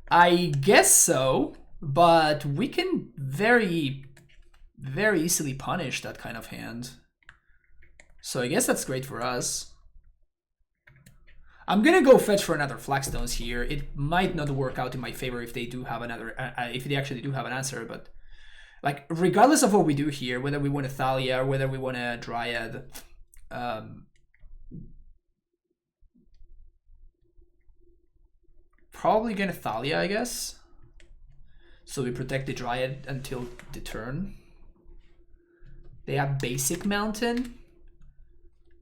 I guess so, but we can very, very easily punish that kind of hand. So I guess that's great for us. I'm gonna go fetch for another Flagstones here. It might not work out in my favor if they do have another, if they actually do have an answer, but like regardless of what we do here, whether we want a Thalia or whether we want a Dryad, probably gonna Thalia, I guess. So we protect the Dryad until the turn. They have basic Mountain.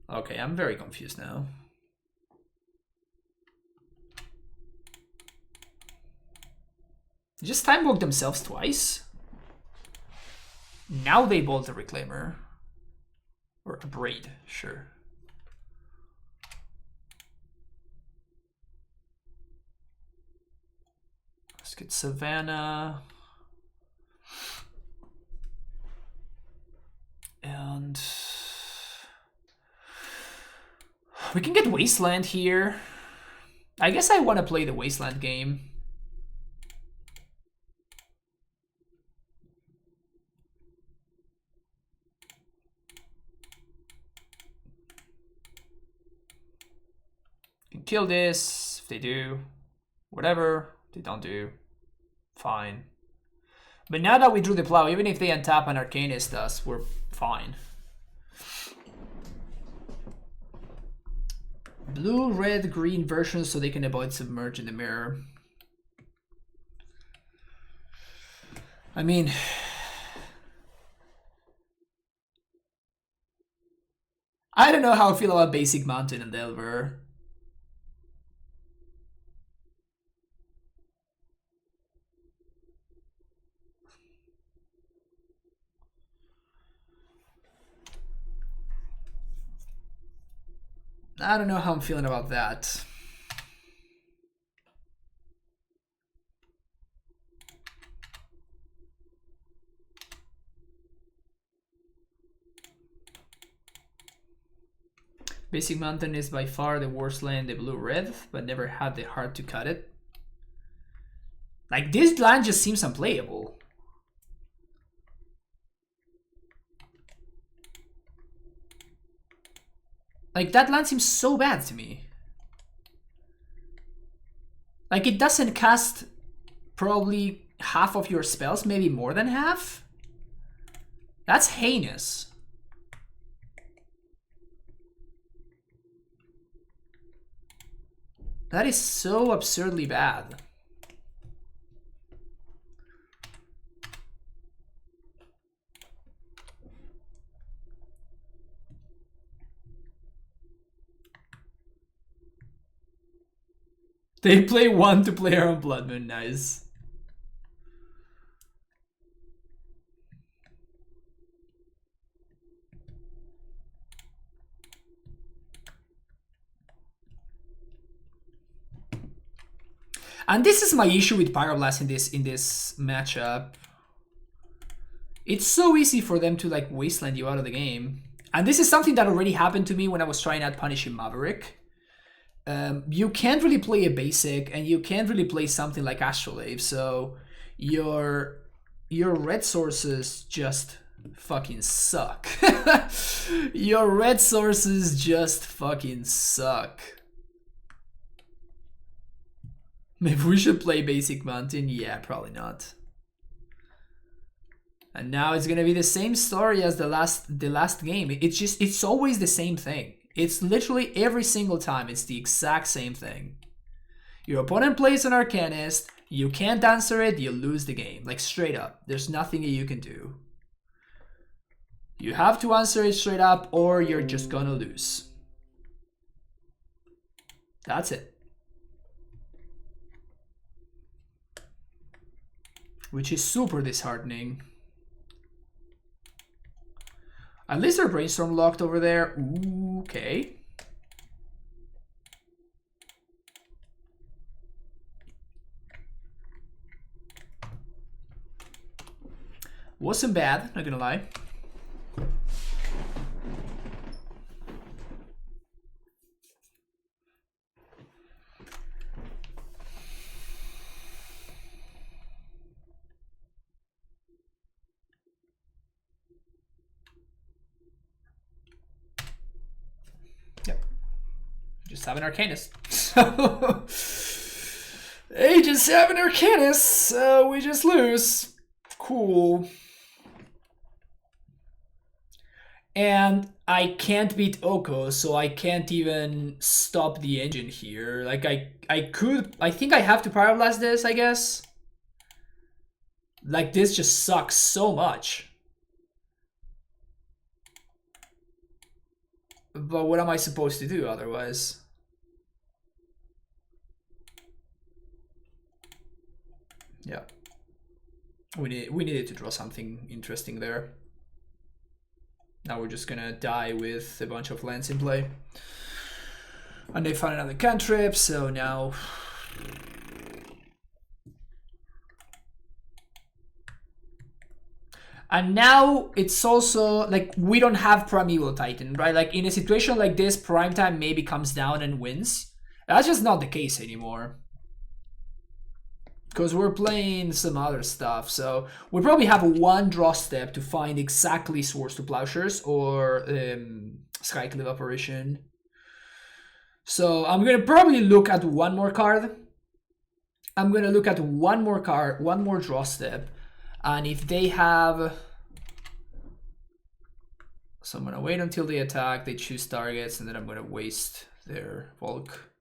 Okay, I'm very confused now. Just time woke themselves twice. Now they bolt a Reclaimer. Or a Braid, sure. Let's get Savannah. And we can get Wasteland here. I guess I want to play the Wasteland game. Can kill this if they do. Whatever they don't do. Fine. But now that we drew the plow, even if they untap and Arcanist us, we're fine. Blue, red, green versions so they can avoid Submerge in the mirror. I mean, I don't know how I feel about Basic Mountain and Delver. I don't know how I'm feeling about that. Basic Mountain is by far the worst land in the blue-red, but never had the heart to cut it. Like, this land just seems unplayable. Like, that land seems so bad to me. Like, it doesn't cast probably half of your spells, maybe more than half. That's heinous. That is so absurdly bad. They play one to play our own Blood Moon, nice. And this is my issue with Pyroblast in this matchup. It's so easy for them to like wasteland you out of the game. And this is something that already happened to me when I was trying out Punishing Maverick. You can't really play a basic, and you can't really play something like Astrolabe, so your red sources just fucking suck. Your red sources just fucking suck. Maybe we should play Basic Mountain? Yeah, probably not. And now it's gonna be the same story as the last game. It's always the same thing. It's literally every single time, it's the exact same thing. Your opponent plays an Arcanist, you can't answer it, you lose the game. Like, straight up. There's nothing you can do. You have to answer it straight up, or you're just gonna lose. That's it. Which is super disheartening. At least they're Brainstorm locked over there. Ooh, okay. Wasn't bad, not gonna lie. Just have an Arcanist. They just have an Arcanist, so we just lose. Cool. And I can't beat Oko, so I can't even stop the engine here. Like, I think I have to Pyroblast this, I guess. Like, this just sucks so much. But what am I supposed to do otherwise? Yeah. We needed to draw something interesting there. Now we're just gonna die with a bunch of lands in play. And they found another cantrip, so now... And now it's also like we don't have Primeval Titan, right? Like in a situation like this, Primetime maybe comes down and wins. That's just not the case anymore. Because we're playing some other stuff, so we probably have one draw step to find exactly Swords to Plowshares or Skyclave Apparition. So I'm gonna probably look at one more card. I'm gonna look at one more card, one more draw step. And if they have... So I'm gonna wait until they attack, they choose targets, and then I'm gonna waste their bulk.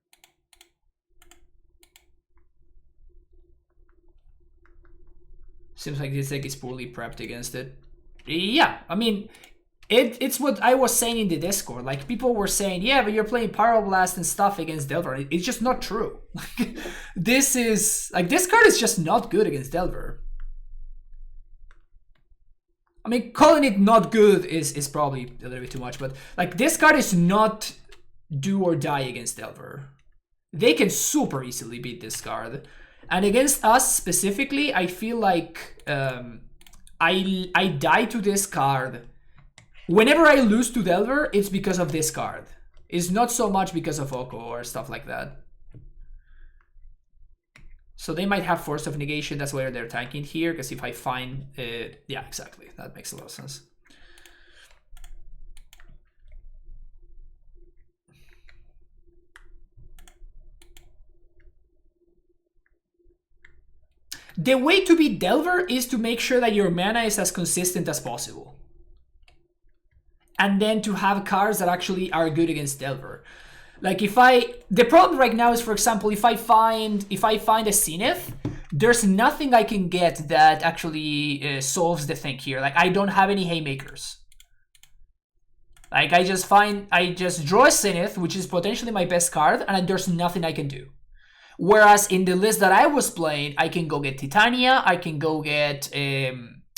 Seems like this deck is poorly prepped against it. Yeah, I mean, it's what I was saying in the Discord. Like, people were saying, yeah, but you're playing Pyroblast and stuff against Delver. It's just not true. This card is just not good against Delver. I mean, calling it not good is probably a little bit too much, but like this card is not do or die against Delver. They can super easily beat this card. And against us specifically, I feel like I die to this card. Whenever I lose to Delver, it's because of this card. It's not so much because of Oko or stuff like that. So they might have Force of Negation, that's why they're tanking here, because if I find... yeah, exactly, that makes a lot of sense. The way to beat Delver is to make sure that your mana is as consistent as possible. And then to have cards that actually are good against Delver. Like the problem right now is, for example, if I find a Zenith, there's nothing I can get that actually solves the thing here. Like I don't have any Haymakers. Like I just draw a Zenith, which is potentially my best card, and there's nothing I can do. Whereas in the list that I was playing, I can go get Titania, I can go get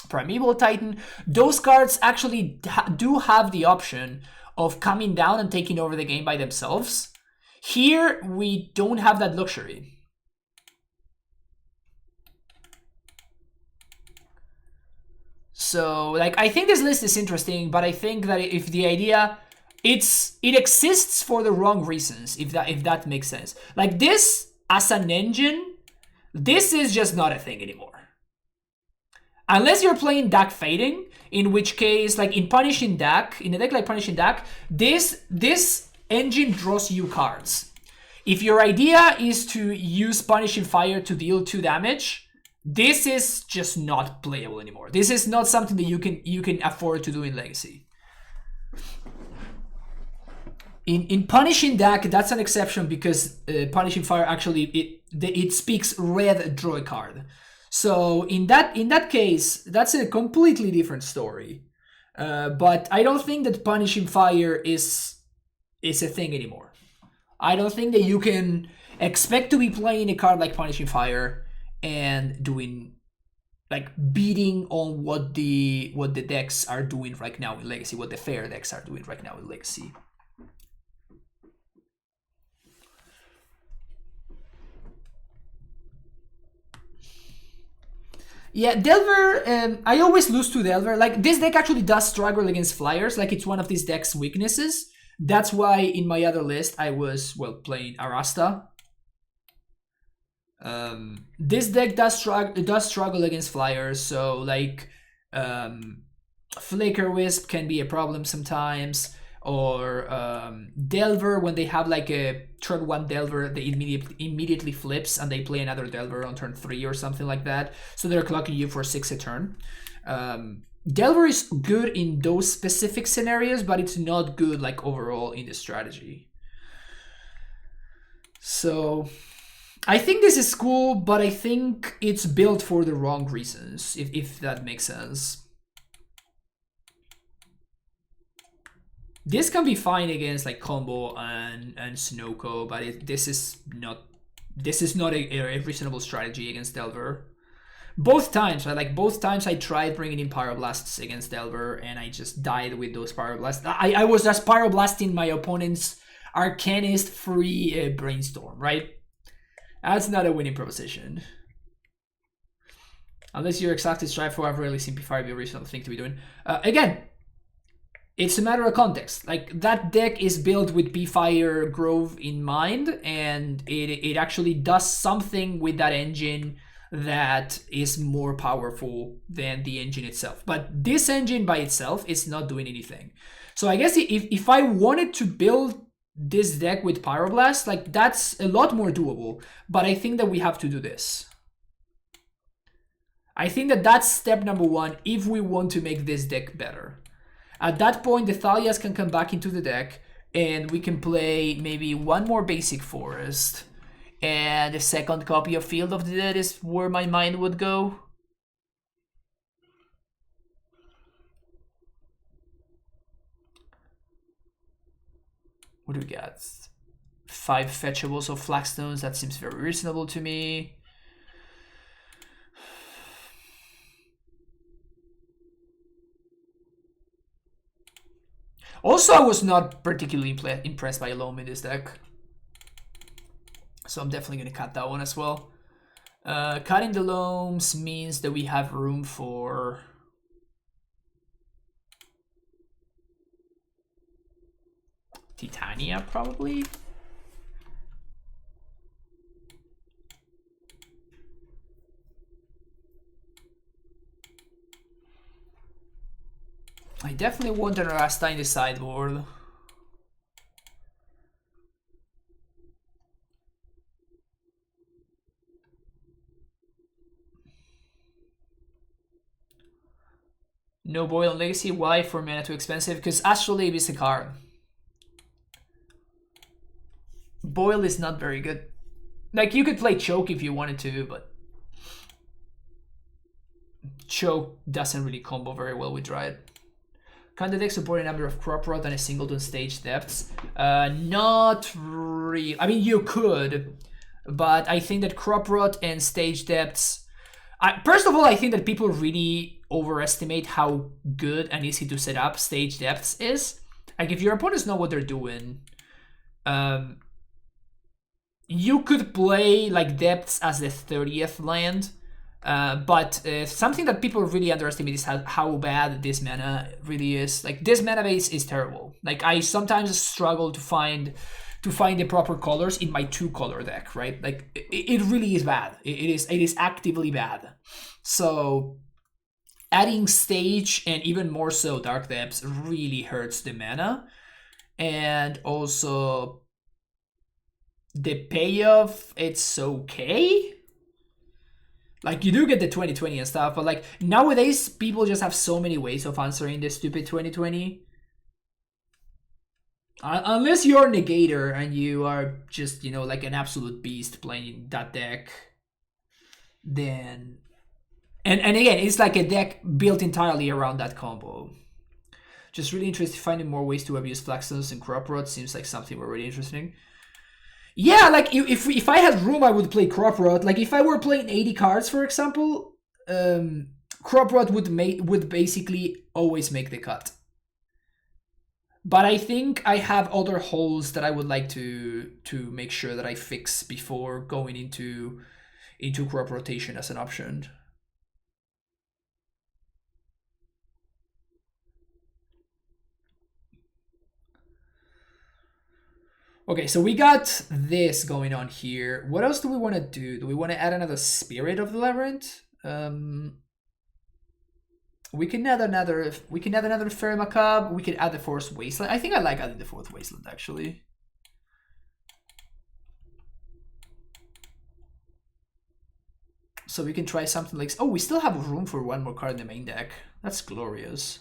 Primeval Titan. Those cards actually do have the option of coming down and taking over the game by themselves. Here, we don't have that luxury. So, like, I think this list is interesting, but I think that if the idea, it exists for the wrong reasons, if that makes sense. Like this, as an engine, this is just not a thing anymore. Unless you're playing Dak Fading, in which case, like in Punishing Dak, in a deck like Punishing Dak, this engine draws you cards. If your idea is to use Punishing Fire to deal 2 damage, this is just not playable anymore. This is not something that you can afford to do in Legacy. In Punishing Dak, that's an exception because Punishing Fire actually it speaks red draw a card. So in that case, that's a completely different story. But I don't think that Punishing Fire is a thing anymore. I don't think that you can expect to be playing a card like Punishing Fire and doing like beating on what the decks are doing right now in Legacy, what the fair decks are doing right now in Legacy. Yeah, Delver, I always lose to Delver. Like, this deck actually does struggle against Flyers. Like, it's one of this deck's weaknesses. That's why in my other list, I was, well, playing Arasta. This deck does struggle against Flyers. So, like, Flicker Wisp can be a problem sometimes. Or Delver, when they have like a turn 1 Delver, they immediately flips and they play another Delver on turn 3 or something like that. So they're clocking you for 6 a turn. Delver is good in those specific scenarios, but it's not good like overall in the strategy. So I think this is cool, but I think it's built for the wrong reasons, if that makes sense. This can be fine against like Combo and Snowco, but this is not a reasonable strategy against Delver. Both times, right? Like both times I tried bringing in Pyroblasts against Delver and I just died with those Pyroblasts. I was just Pyroblasting my opponent's Arcanist free Brainstorm, right? That's not a winning proposition. Unless you're exactly Stryfo, I've really simplified the original thing to be doing. Again, it's a matter of context. Like, that deck is built with Beefire Grove in mind, and it actually does something with that engine that is more powerful than the engine itself. But this engine by itself is not doing anything. So I guess if I wanted to build this deck with Pyroblast, like, that's a lot more doable. But I think that we have to do this. I think that that's step number one if we want to make this deck better. At that point, the Thalias can come back into the deck, and we can play maybe one more basic forest. And a second copy of Field of the Dead is where my mind would go. What do we got? 5 fetchables of Flagstones, that seems very reasonable to me. Also, I was not particularly impressed by Loam in this deck. So I'm definitely going to cut that one as well. Cutting the Loams means that we have room for... Titania, probably? I definitely want an Rasta in the sideboard. No Boil on Legacy. Why? For mana too expensive? Because Astrolabe is a card. Boil is not very good. Like, you could play Choke if you wanted to, but Choke doesn't really combo very well with Dryad. Can the deck support a number of Crop Rot and a singleton stage depths? Not really. I mean, you could, but I think that Crop Rot and stage depths... first of all, I think that people really overestimate how good and easy to set up stage depths is. Like, if your opponents know what they're doing, you could play like depths as the 30th land. But something that people really underestimate is how bad this mana really is. Like, this mana base is terrible. Like, I sometimes struggle to find the proper colors in my 2-color deck, right? Like, it really is bad. It is actively bad. So adding stage and even more so Dark Depths really hurts the mana. And also the payoff, it's okay. Like, you do get the 2020 and stuff, but like, nowadays people just have so many ways of answering this stupid 2020. Unless you're Negator and you are just, you know, like an absolute beast playing that deck, then... And again, it's like a deck built entirely around that combo. Just really interested in finding more ways to abuse Flagstones and Crop Rot. Seems like something we're really interested in. Yeah, like, if I had room, I would play Crop Rot. Like, if I were playing 80 cards, for example, Crop Rot would basically always make the cut. But I think I have other holes that I would like to make sure that I fix before going into Crop Rotation as an option. Okay, so we got this going on here. What else do we want to do? Do we want to add another Spirit of the Labyrinth? We can add another Fairy Macabre. We could add the Fourth Wasteland. I think I like adding the Fourth Wasteland, actually. So we can try something like... Oh, we still have room for one more card in the main deck. That's glorious.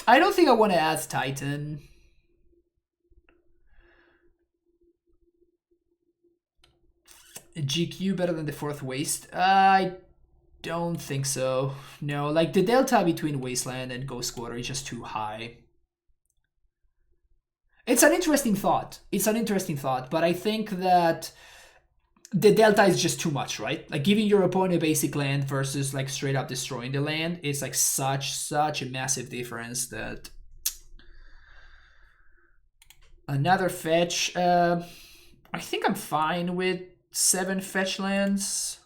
I don't think I want to add Titan. GQ better than the Fourth Waste? I don't think so. No, like, the delta between Wasteland and Ghost Quarter is just too high. It's an interesting thought. But I think that the delta is just too much, right? Like giving your opponent a basic land versus like straight up destroying the land is like such a massive difference that another fetch. I think I'm fine with 7 fetch lands.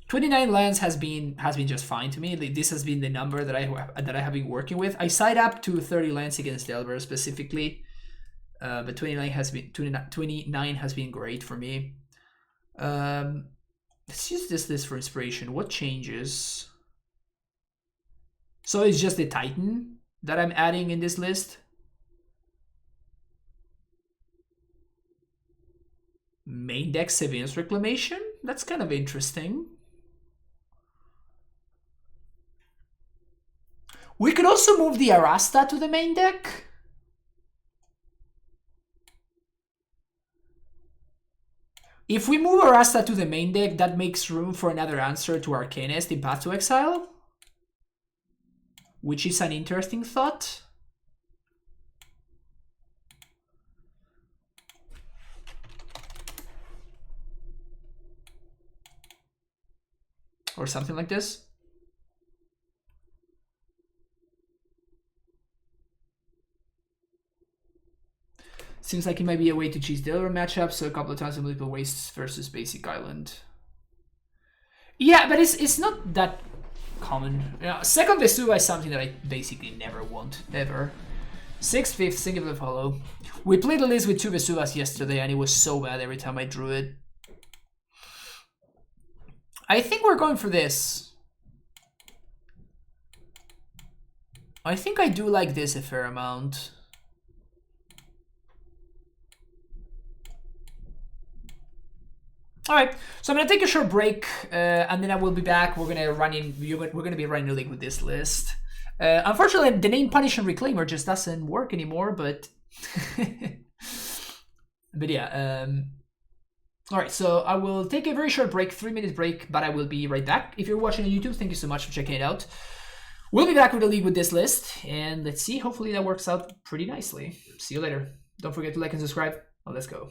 $29 lands has been just fine to me. This has been the number that I have been working with. I side up to 30 lands against Delver specifically, but 29 has been great for me. Let's use this list for inspiration. What changes? So it's just the Titan that I'm adding in this list. Main deck Sevinus Reclamation? That's kind of interesting. We could also move the Arasta to the main deck. If we move Arasta to the main deck, that makes room for another answer to Arcanist in Path to Exile, which is an interesting thought. Or something like this. Seems like it might be a way to cheese the other matchup, so a couple of times in multiple wastes versus basic island. Yeah, but it's not that common. Second Vesuva is something that I basically never want, ever. 6th, 5th, single follow. We played a list with 2 Vesuvas yesterday, and it was so bad every time I drew it. I think we're going for this. I think I do like this a fair amount. All right, so I'm gonna take a short break, and then I will be back. We're gonna be running a league with this list. Unfortunately, the name Punish and Reclaimer just doesn't work anymore. But but yeah. All right, so I will take a very short break, 3-minute break, but I will be right back. If you're watching on YouTube, thank you so much for checking it out. We'll be back with a league with this list, and let's see. Hopefully that works out pretty nicely. See you later. Don't forget to like and subscribe. Well, let's go.